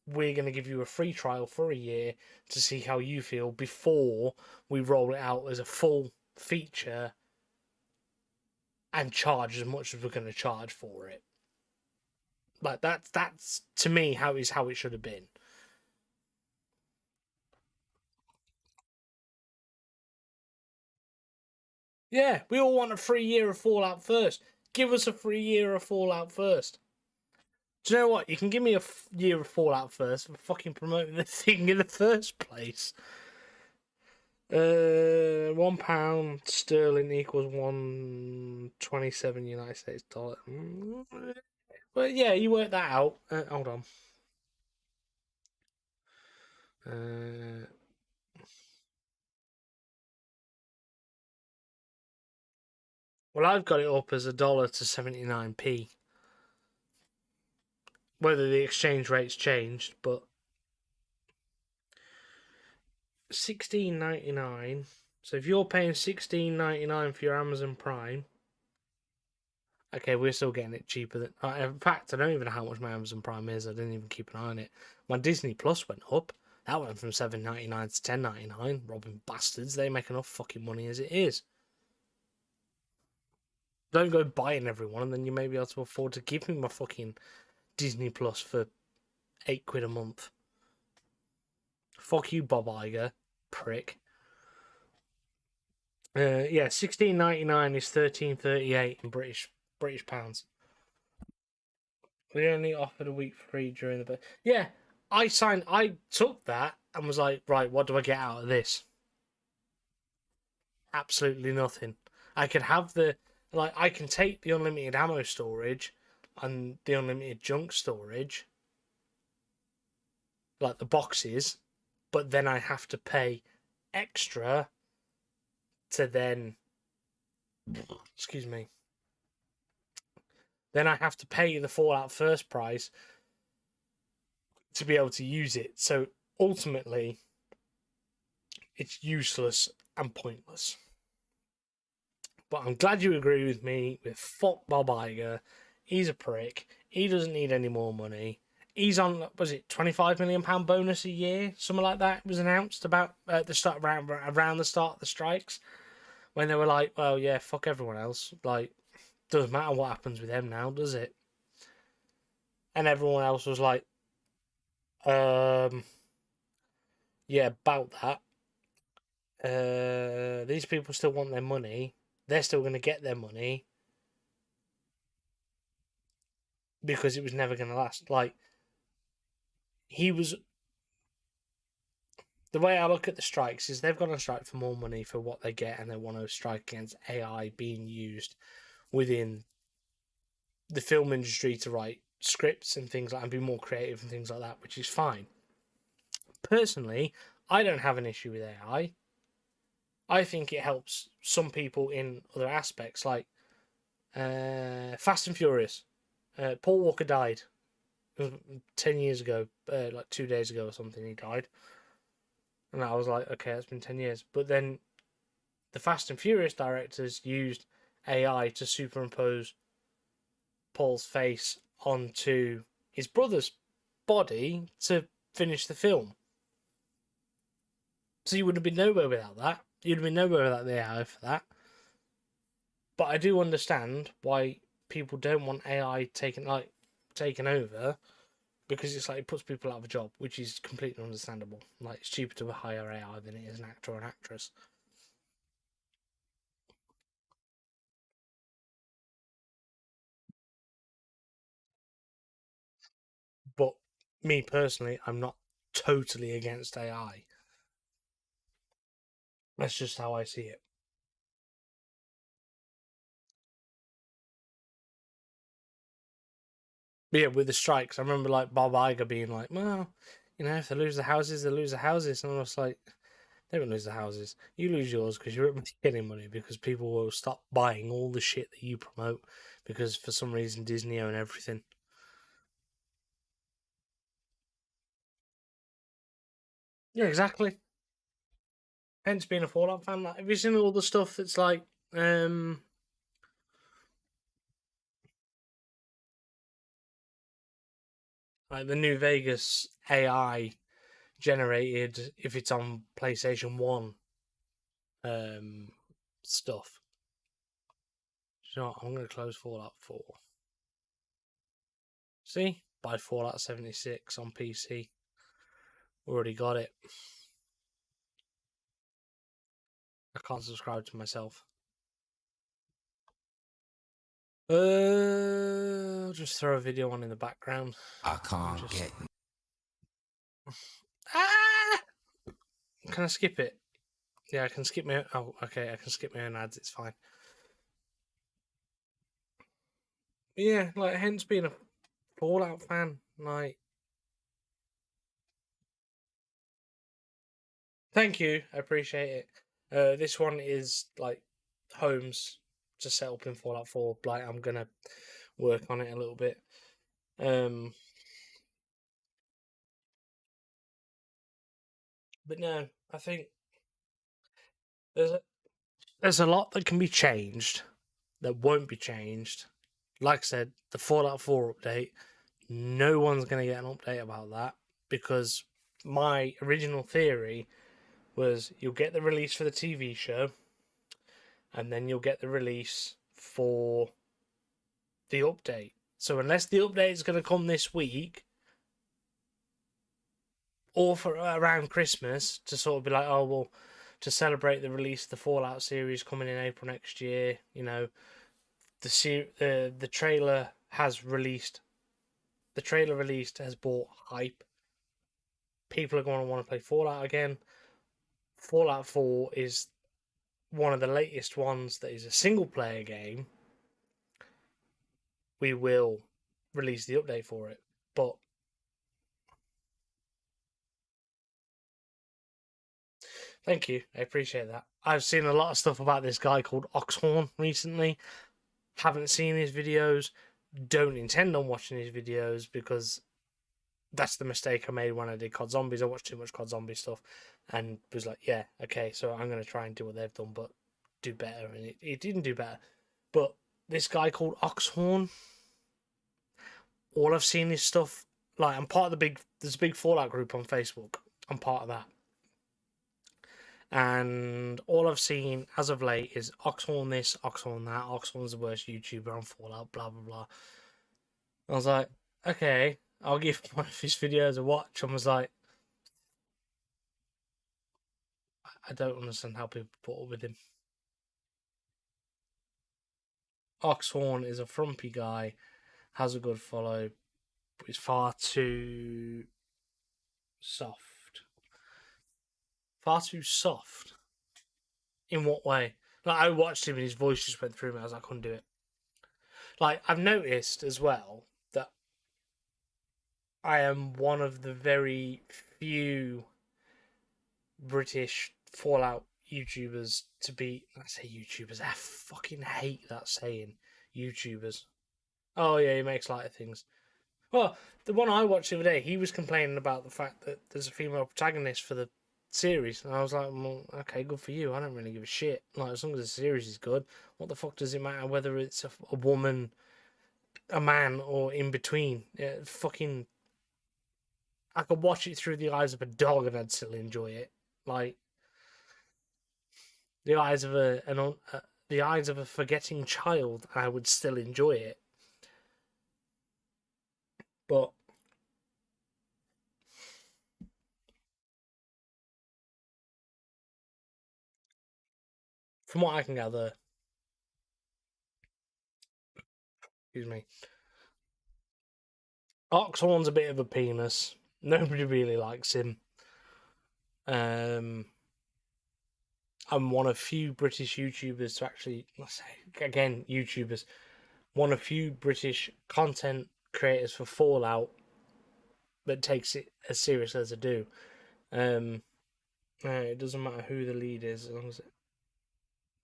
We're going to give you a free trial for a year to see how you feel before we roll it out as a full feature and charge as much as we're going to charge for it. Like, that's to me how it should have been. Yeah, we all want a free year of Fallout First. Give us a free year of Fallout First. Do you know what? You can give me a year of Fallout First for fucking promoting the thing in the first place. £1 sterling equals 127 United States dollar. Well, yeah, you work that out. Hold on. Well, I've got it up as $1 to 79p. Whether the exchange rate's changed, but $16.99. So if you're paying $16.99 for your Amazon Prime, okay, we're still getting it cheaper than. In fact, I don't even know how much my Amazon Prime is. I didn't even keep an eye on it. My Disney Plus went up. That went from $7.99 to $10.99. Robbing bastards. They make enough fucking money as it is. Don't go buying everyone, and then you may be able to afford to give me my fucking Disney Plus for £8 a month. Fuck you, Bob Iger, prick. Yeah, $16.99 is $13.38 in British pounds. We only offered a week free during the. Yeah, I took that and was like, right, what do I get out of this? Absolutely nothing. I could have I can take the unlimited ammo storage and the unlimited junk storage, like the boxes, but then I have to pay extra to then. Excuse me. Then I have to pay the Fallout First price to be able to use it. So ultimately, it's useless and pointless. But I'm glad you agree with me with fuck Bob Iger. He's a prick. He doesn't need any more money. He's on, was it £25 million bonus a year? Something like that was announced about at the start, around the start of the strikes. When they were like, well, yeah, fuck everyone else. Like, doesn't matter what happens with them now, does it? And everyone else was like, yeah, about that. These people still want their money. They're still going to get their money because it was never going to last. Like, he was. The way I look at the strikes is they've gone on strike for more money for what they get, and they want to strike against AI being used within the film industry to write scripts and things like, and be more creative and things like that, which is fine. Personally, I don't have an issue with AI. I think it helps some people in other aspects, like Fast and Furious. Paul Walker died. It was 10 years ago, like 2 days ago or something, he died. And I was like, okay, it's been 10 years. But then the Fast and Furious directors used AI to superimpose Paul's face onto his brother's body to finish the film. So you would have been nowhere without that. You'd have been nowhere without the AI for that. But I do understand why people don't want AI taken over, because it's like it puts people out of a job, which is completely understandable. Like, it's cheaper to hire AI than it is an actor or an actress. But me personally, I'm not totally against AI. That's just how I see it. But yeah, with the strikes, I remember like Bob Iger being like, well, if they lose the houses, they lose the houses. And I was like, they won't lose the houses. You lose yours because you're getting money, because people will stop buying all the shit that you promote because for some reason Disney own everything. Yeah, exactly. Hence being a Fallout fan. Like, have you seen all the stuff that's like the New Vegas AI generated, if it's on PlayStation 1 stuff. You know what? I'm going to close Fallout 4. See? Buy Fallout 76 on PC. Already got it. I can't subscribe to myself. I'll just throw a video on in the background. I can't get. Ah! Can I skip it? Yeah, I can skip my. Oh, okay, I can skip my own ads. It's fine. Yeah, like hence being a Fallout fan, like, thank you, I appreciate it. This one is like homes to set up in Fallout 4. Like, I'm gonna work on it a little bit. But no, I think there's a lot that can be changed that won't be changed. Like I said, the Fallout 4 update, no one's going to get an update about that because my original theory was you'll get the release for the TV show and then you'll get the release for the update. So unless the update is going to come this week or for around Christmas to sort of be like, oh, well, to celebrate the release of the Fallout series coming in April next year, you know, the trailer has released. The trailer released has brought hype. People are going to want to play Fallout again. Fallout 4 is one of the latest ones that is a single player game. We will release the update for it, but thank you, I appreciate that. I've seen a lot of stuff about this guy called Oxhorn recently. Haven't seen his videos. Don't intend on watching his videos because that's the mistake I made when I did COD Zombies. I watched too much COD Zombie stuff and was like, yeah, okay, so I'm going to try and do what they've done, but do better. And it didn't do better. But this guy called Oxhorn, all I've seen is stuff, like, I'm part of there's a big Fallout group on Facebook. I'm part of that. And all I've seen as of late is Oxhorn this, Oxhorn that. Oxhorn's the worst YouTuber on Fallout, blah, blah, blah. I was like, okay, I'll give one of his videos a watch. And was like, I don't understand how people put up with him. Oxhorn is a frumpy guy, has a good follow, but is far too soft. Far too soft? In what way? Like, I watched him and his voice just went through me. I was like, I couldn't do it. Like, I've noticed as well that I am one of the very few British Fallout YouTubers to be. I say YouTubers. I fucking hate that saying. YouTubers. Oh yeah, he makes light of things. Well, the one I watched the other day, he was complaining about the fact that there's a female protagonist for the series, and I was like, well, okay, good for you. I don't really give a shit. Like, as long as the series is good, what the fuck does it matter whether it's a woman, a man, or in between? Yeah, fucking, I could watch it through the eyes of a dog and I'd still enjoy it. Like, the eyes of the eyes of a forgetting child, I would still enjoy it. But from what I can gather, excuse me, Oxhorn's a bit of a penis. Nobody really likes him. I'm one of few British YouTubers to actually, let's say, again, YouTubers, one of few British content creators for Fallout that takes it as serious as I do. It doesn't matter who the lead is as long as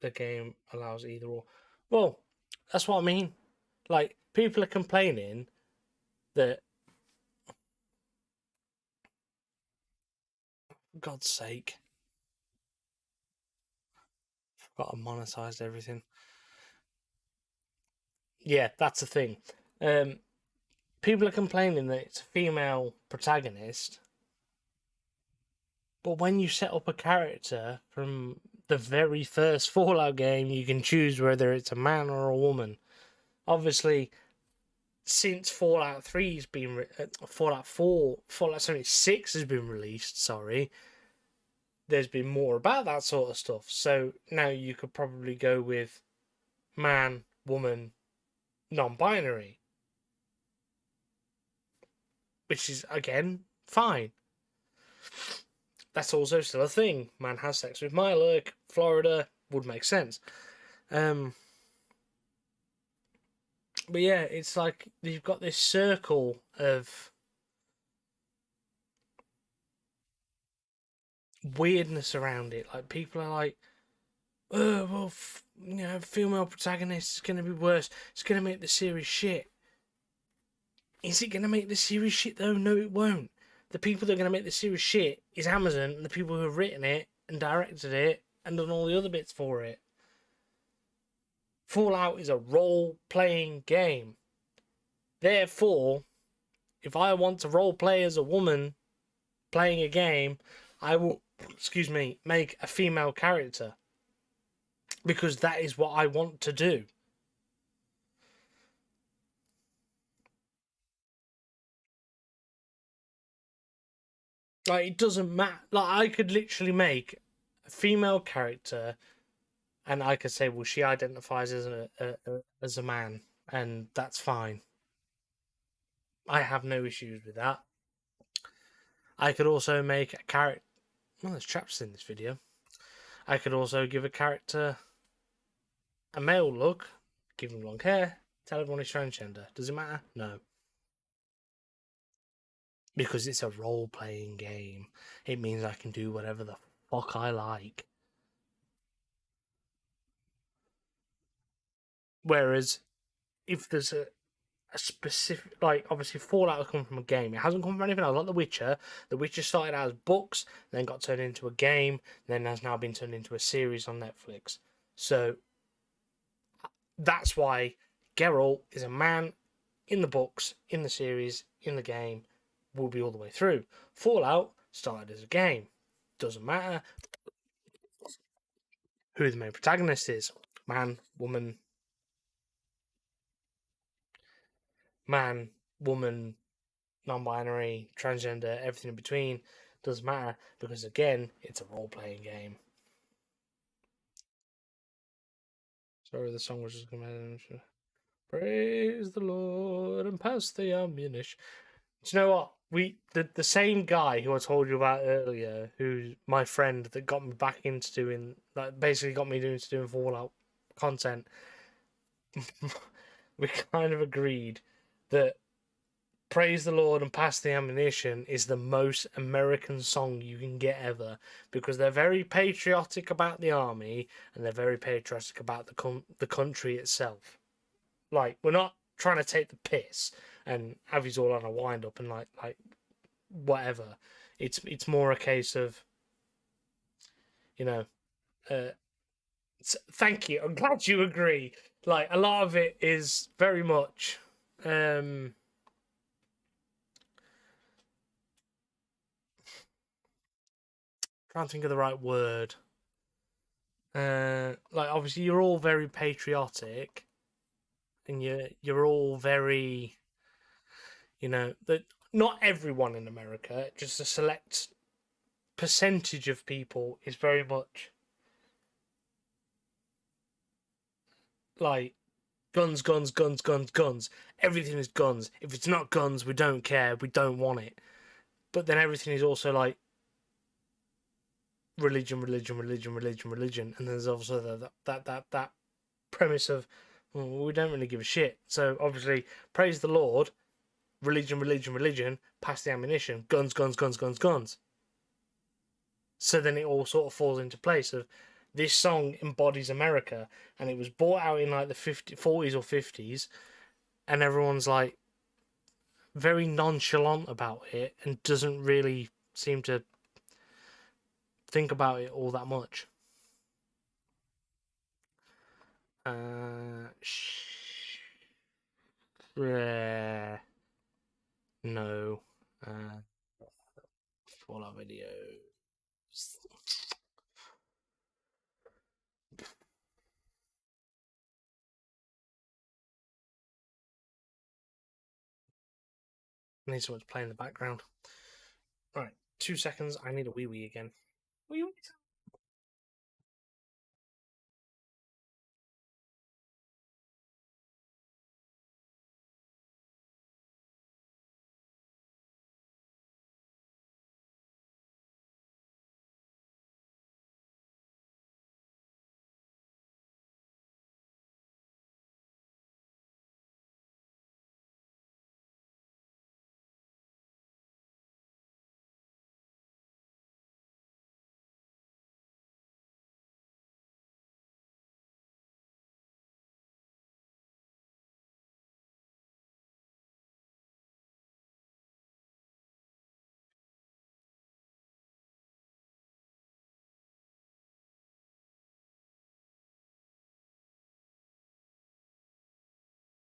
the game allows either or. Well, that's what I mean. Like, people are complaining that, for God's sake, I forgot I monetized everything. Yeah, that's the thing. People are complaining that it's a female protagonist, but when you set up a character from the very first Fallout game, you can choose whether it's a man or a woman. Obviously, since Fallout 3's been Fallout 76 has been released, sorry, there's been more about that sort of stuff. So now you could probably go with man, woman, non-binary, which is, again, fine. That's also still a thing. Man has sex with Mirelurk, Florida, would make sense. But yeah, it's like you've got this circle of weirdness around it. Like people are like, "Oh, well, female protagonist is going to be worse. It's going to make the series shit." Is it going to make the series shit though? No, it won't. The people that are going to make the series shit is Amazon and the people who have written it and directed it and done all the other bits for it. Fallout is a role-playing game. Therefore, if I want to role play as a woman playing a game, I will, make a female character. Because that is what I want to do. Like, it doesn't matter. Like, I could literally make a female character and I could say, well, she identifies as a man, and that's fine. I have no issues with that. I could also make a character. Well, there's traps in this video. I could also give a character a male look, give him long hair, tell everyone he's transgender. Does it matter? No. Because it's a role playing game. It means I can do whatever the fuck I like. Whereas if there's a specific, like, obviously Fallout has come from a game. It hasn't come from anything else. Like The Witcher. The Witcher started out as books, then got turned into a game, then has now been turned into a series on Netflix. So that's why Geralt is a man in the books, in the series, in the game, will be all the way through. Fallout started as a game. Doesn't matter who the main protagonist is. Man, woman, non-binary, transgender, everything in between. Doesn't matter because, again, it's a role-playing game. Sorry, the song was just going to praise the Lord and pass the ammunition. Do you know what? The same guy who I told you about earlier, who's my friend that got me back into doing, like, basically got me into doing Fallout content. We kind of agreed that "Praise the Lord and Pass the Ammunition" is the most American song you can get ever, because they're very patriotic about the army and they're very patriotic about the country itself. Like, we're not trying to take the piss and Avi's all on a wind up and like whatever. It's more a case of, you know, thank you. I'm glad you agree. Like, a lot of it is very much trying to think of the right word. Like, obviously you're all very patriotic and you're all very, that not everyone in America, just a select percentage of people is very much like guns, guns, guns, guns, guns. Everything is guns. If it's not guns, we don't care. We don't want it. But then everything is also like religion, religion, religion, religion, religion, and there's also that premise of, well, we don't really give a shit. So obviously, praise the Lord, religion, religion, religion, pass the ammunition, guns, guns, guns, guns, guns. So then it all sort of falls into place of this song embodies America, and it was brought out in like the 40s or 50s, and everyone's like very nonchalant about it and doesn't really seem to think about it all that much. No. Fallout videos. I need someone to play in the background. Right, 2 seconds. I need a wee wee again. Wee wee.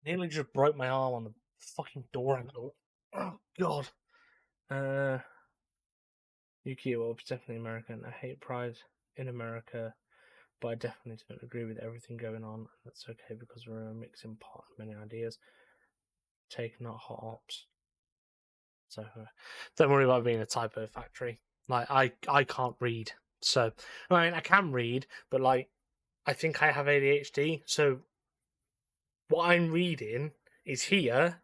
Nearly just broke my arm on the fucking door handle. Oh god. Yukio is definitely American. I hate Pride in America, but I definitely don't agree with everything going on. That's okay because we're a mixing pot of many ideas. Take not hot ops. So don't worry about being a typo factory. Like I can't read. So I mean I can read, but like I think I have ADHD, so what I'm reading is here,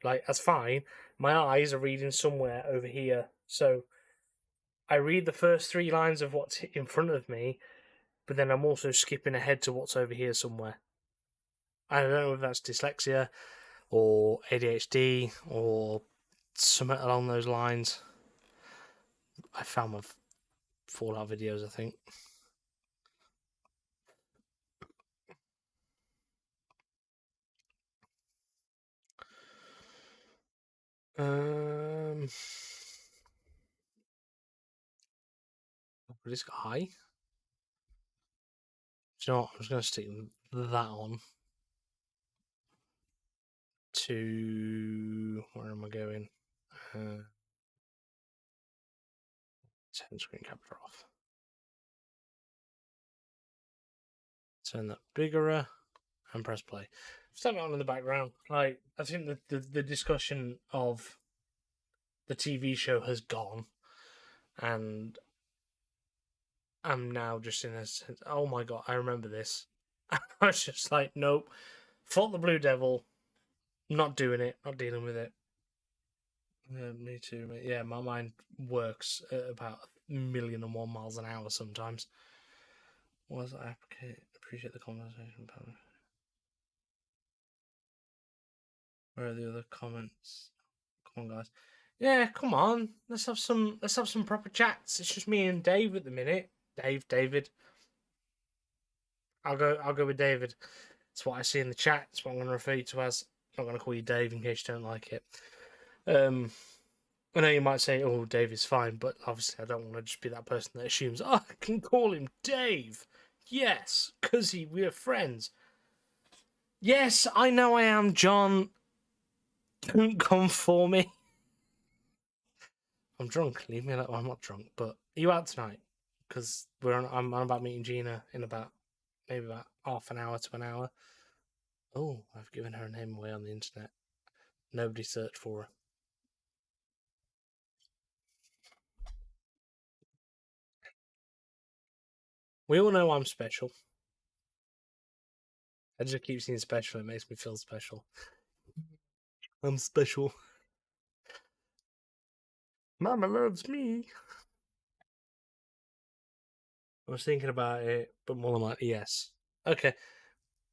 like that's fine. My eyes are reading somewhere over here, so I read the first three lines of what's in front of me, but then I'm also skipping ahead to what's over here somewhere. I don't know if that's dyslexia or ADHD or something along those lines. I found my Fallout videos, I think. This guy. Do you know what? I'm just going to stick that on to where am I going? 10 screen capture off. Turn that bigger and press play. Step it on in the background. Like I think the discussion of the TV show has gone, and I'm now just in a sense. Oh my god, I remember this. I was just like, nope, fought the Blue Devil. Not doing it. Not dealing with it. Me too, mate. Yeah, my mind works at about 1,000,001 miles an hour sometimes. Was I appreciate the conversation, Pam? Where are the other comments? Come on, guys. Yeah, come on. Let's have some proper chats. It's just me and Dave at the minute. David. I'll go with David. It's what I see in the chat. It's what I'm going to refer you to as. I'm not going to call you Dave in case you don't like it. I know you might say, "Oh, Dave is fine," but obviously I don't want to just be that person that assumes, "Oh, I can call him Dave." Yes, because we're friends. Yes, I know I am, John. Don't come for me. I'm drunk. Leave me alone. Well, I'm not drunk, but are you out tonight? Because I'm about meeting Gina in maybe about half an hour to an hour. Oh, I've given her name away on the internet. Nobody searched for her. We all know I'm special. I just keep saying special. It makes me feel special. I'm special. Mama loves me. I was thinking about it, but more than likely, yes. Okay.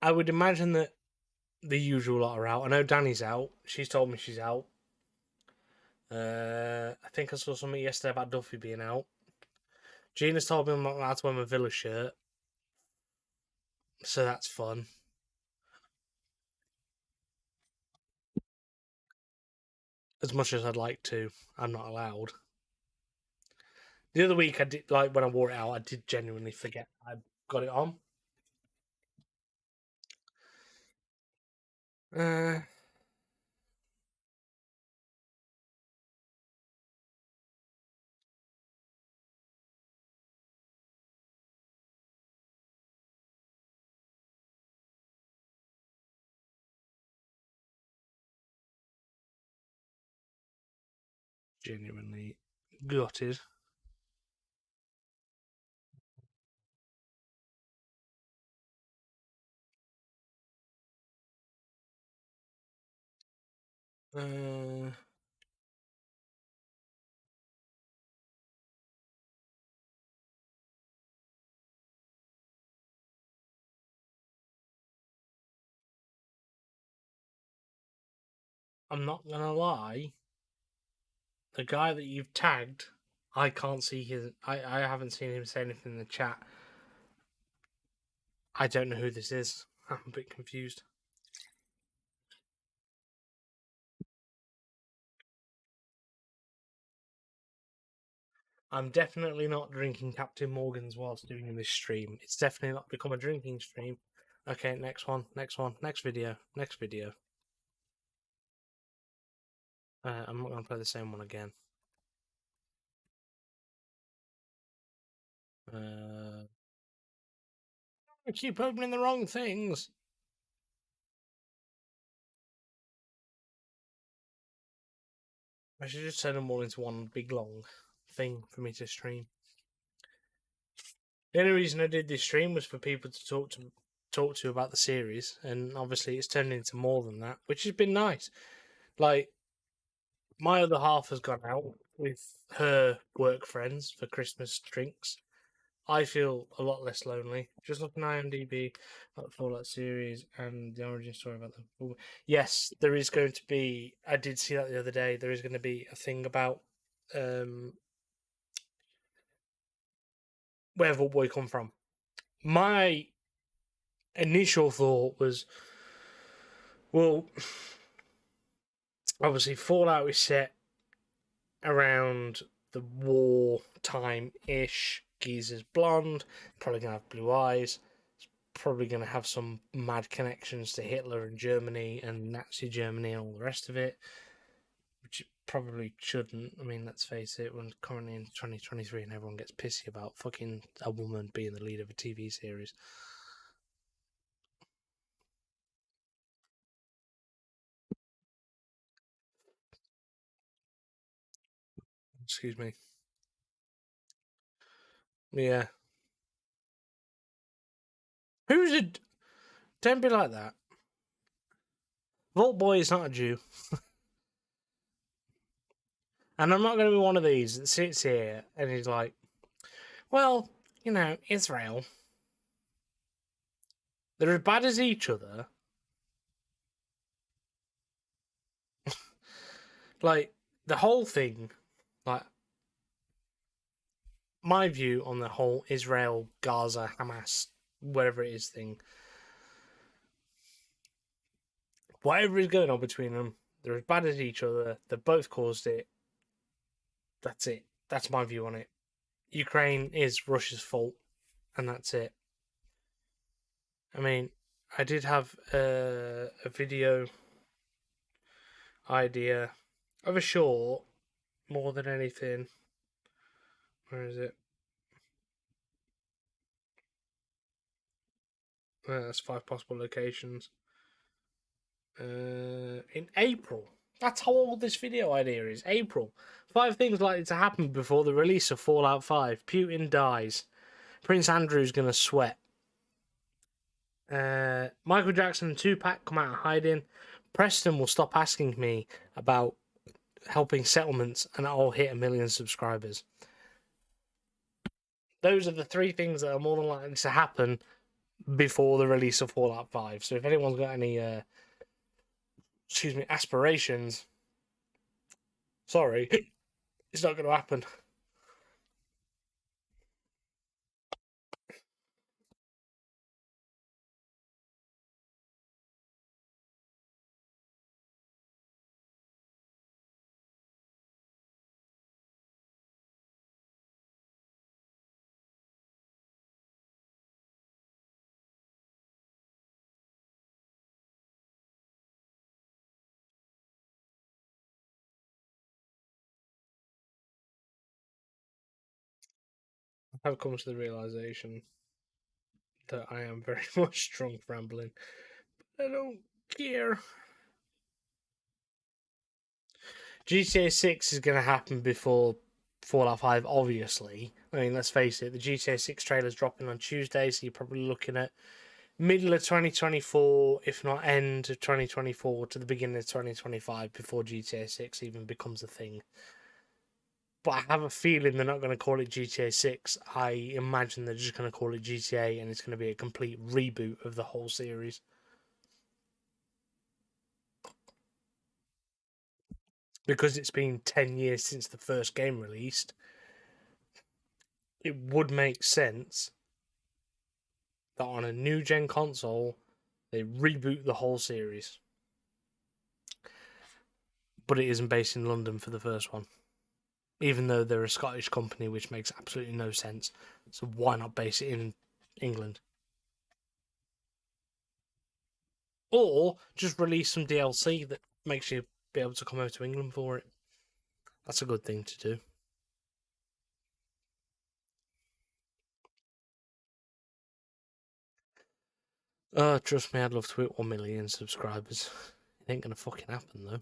I would imagine that the usual lot are out. I know Danny's out. She's told me she's out. I think I saw something yesterday about Duffy being out. Gina's told me I'm not allowed to wear my Villa shirt. So that's fun. As much as I'd like to, I'm not allowed. The other week, I did, like, when I wore it out, I did genuinely forget I got it on. Genuinely gutted. I'm not gonna lie. The guy that you've tagged, I can't see his. I haven't seen him say anything in the chat. I don't know who this is. I'm a bit confused. I'm definitely not drinking Captain Morgan's whilst doing this stream. It's definitely not become a drinking stream. Okay, next one, next video. I'm not going to play the same one again. I keep opening the wrong things. I should just turn them all into one big long thing for me to stream. The only reason I did this stream was for people to talk to about the series, and obviously it's turned into more than that, which has been nice. Like, my other half has gone out with her work friends for Christmas drinks. I feel a lot less lonely. Just looking at IMDb, about the Fallout series and the origin story about them. Yes, there is going to be. I did see that the other day. There is going to be a thing about where Vault Boy come from. My initial thought was, well, obviously Fallout is set around the war time ish. Geezer's blonde, probably gonna have blue eyes. Probably going to have some mad connections to Hitler and Germany and Nazi Germany and all the rest of it, which it probably shouldn't. I mean, let's face it, we're currently in 2023 and everyone gets pissy about fucking a woman being the lead of a TV series. Excuse me. Yeah. Who's a... Don't be like that. Vault Boy is not a Jew. And I'm not going to be one of these that sits here and is like, well, you know, Israel, they're as bad as each other. Like, the whole thing, like, my view on the whole Israel, Gaza, Hamas, whatever it is thing, whatever is going on between them, they're as bad as each other. They both caused it. That's it. That's my view on it. Ukraine is Russia's fault, and that's it. I mean, I did have a video idea of a short more than anything. Where is it? That's 5 possible locations. In April. That's how old this video idea is. April. 5 things likely to happen before the release of Fallout 5. Putin dies. Prince Andrew's gonna sweat. Michael Jackson and Tupac come out of hiding. Preston will stop asking me about helping settlements, and I'll hit 1 million subscribers. Those are the 3 things that are more than likely to happen before the release of Fallout 5. So if anyone's got any aspirations, sorry, it's not going to happen. I've come to the realization that I am very much drunk rambling. I don't care. GTA 6 is going to happen before Fallout 5, obviously. I mean, let's face it, the GTA 6 trailer's dropping on Tuesday, so you're probably looking at middle of 2024, if not end of 2024 to the beginning of 2025 before GTA 6 even becomes a thing. But I have a feeling they're not going to call it GTA 6. I imagine they're just going to call it GTA, and it's going to be a complete reboot of the whole series. Because it's been 10 years since the first game released, it would make sense that on a new gen console, they reboot the whole series. But it isn't based in London for the first one. Even though they're a Scottish company, which makes absolutely no sense. So why not base it in England? Or just release some DLC that makes you be able to come over to England for it. That's a good thing to do. Trust me, I'd love to hit 1 million subscribers. It ain't gonna fucking happen, though.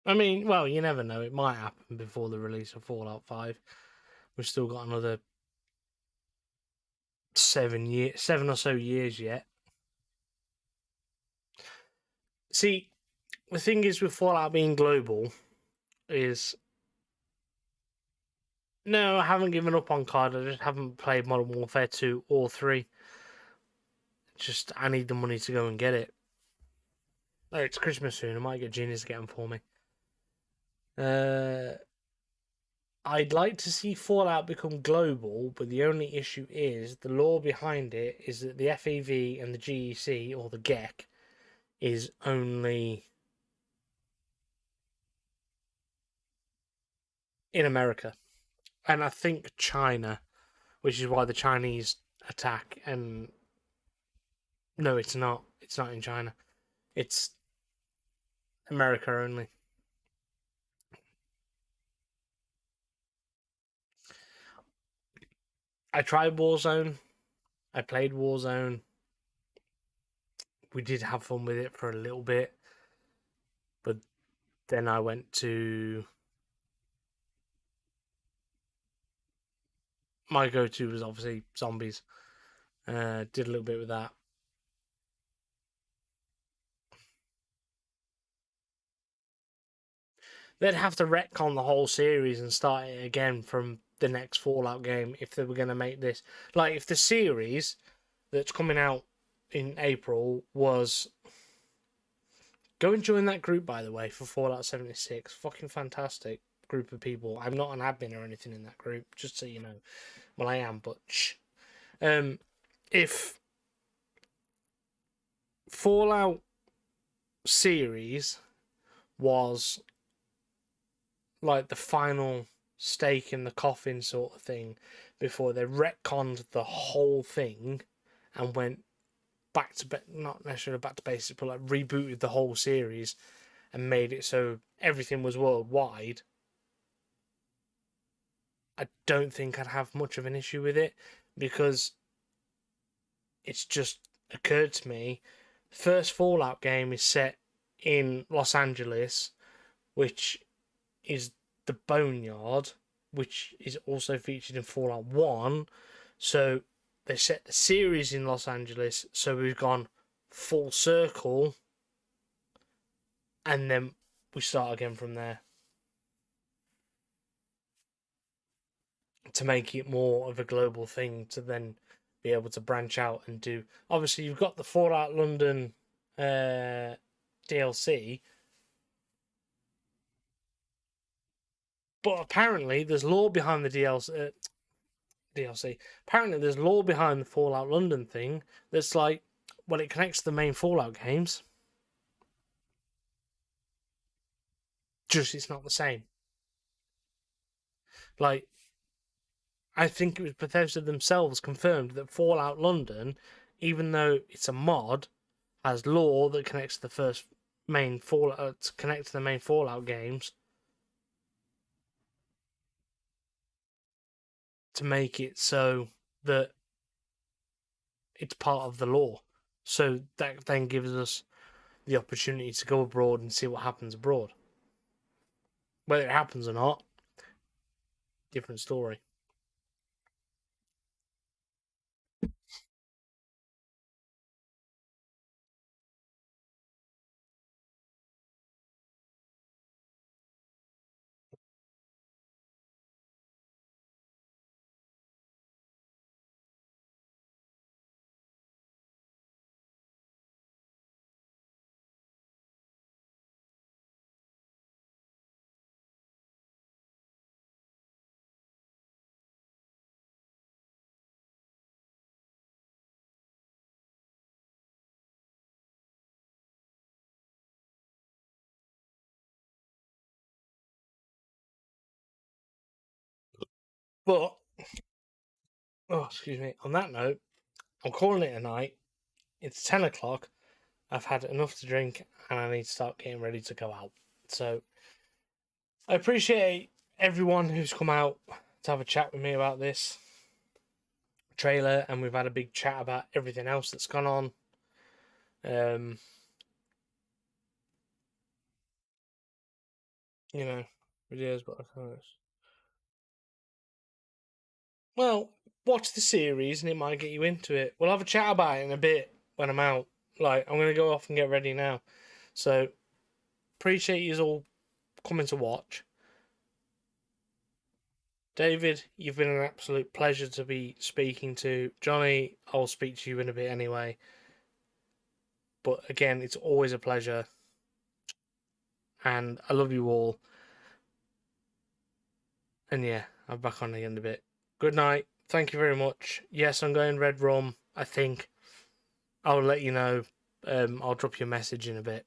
I mean, well, you never know. It might happen before the release of Fallout 5. We've still got another 7 or so years yet. See, the thing is with Fallout being global is, no, I haven't given up on COD. I just haven't played Modern Warfare 2 or 3. Just, I need the money to go and get it. Oh, it's Christmas soon. I might get Genius to get them for me. I'd like to see Fallout become global, but the only issue is the law behind it is that the FEV and the GEC, or the GEC, is only in America. And I think China, which is why the Chinese attack. And no, it's not. It's not in China. It's America only. I tried Warzone. I played Warzone. We did have fun with it for a little bit. But then I went to... My go-to was obviously zombies. Did a little bit with that. They'd have to retcon the whole series and start it again from the next Fallout game if they were going to make this. Like, if the series that's coming out in April was... Go and join that group, by the way, for Fallout 76. Fucking fantastic group of people. I'm not an admin or anything in that group, just so you know. Well, I am, but shh. If Fallout series was like the final stake in the coffin sort of thing before they retconned the whole thing and went back to not necessarily back to basics, but like rebooted the whole series and made it so everything was worldwide, I don't think I'd have much of an issue with it, because it's just occurred to me, the first Fallout game is set in Los Angeles, which is the Boneyard, which is also featured in Fallout 1. So they set the series in Los Angeles, so we've gone full circle, and then we start again from there. To make it more of a global thing, to then be able to branch out and do... Obviously, you've got the Fallout London DLC, but apparently there's lore behind the DLC. Apparently there's lore behind the Fallout London thing that's like, well, it connects to the main Fallout games. Just it's not the same. Like, I think it was Bethesda themselves confirmed that Fallout London, even though it's a mod, has lore that connects to the first main Fallout, to connect to the main Fallout games, to make it so that it's part of the lore. So that then gives us the opportunity to go abroad and see what happens abroad. Whether it happens or not, different story. But, oh, excuse me. On that note, I'm calling it a night. It's 10 o'clock. I've had enough to drink and I need to start getting ready to go out. So, I appreciate everyone who's come out to have a chat with me about this trailer, and we've had a big chat about everything else that's gone on. You know, videos, but well, watch the series and it might get you into it. We'll have a chat about it in a bit when I'm out. Like, I'm gonna go off and get ready now. So, appreciate you all coming to watch. David, you've been an absolute pleasure to be speaking to. Johnny, I'll speak to you in a bit anyway. But again, it's always a pleasure. And I love you all. And yeah, I'm back on again in a bit. Good night. Thank you very much. Yes, I'm going Red Rum, I think. I'll let you know. I'll drop you a message in a bit.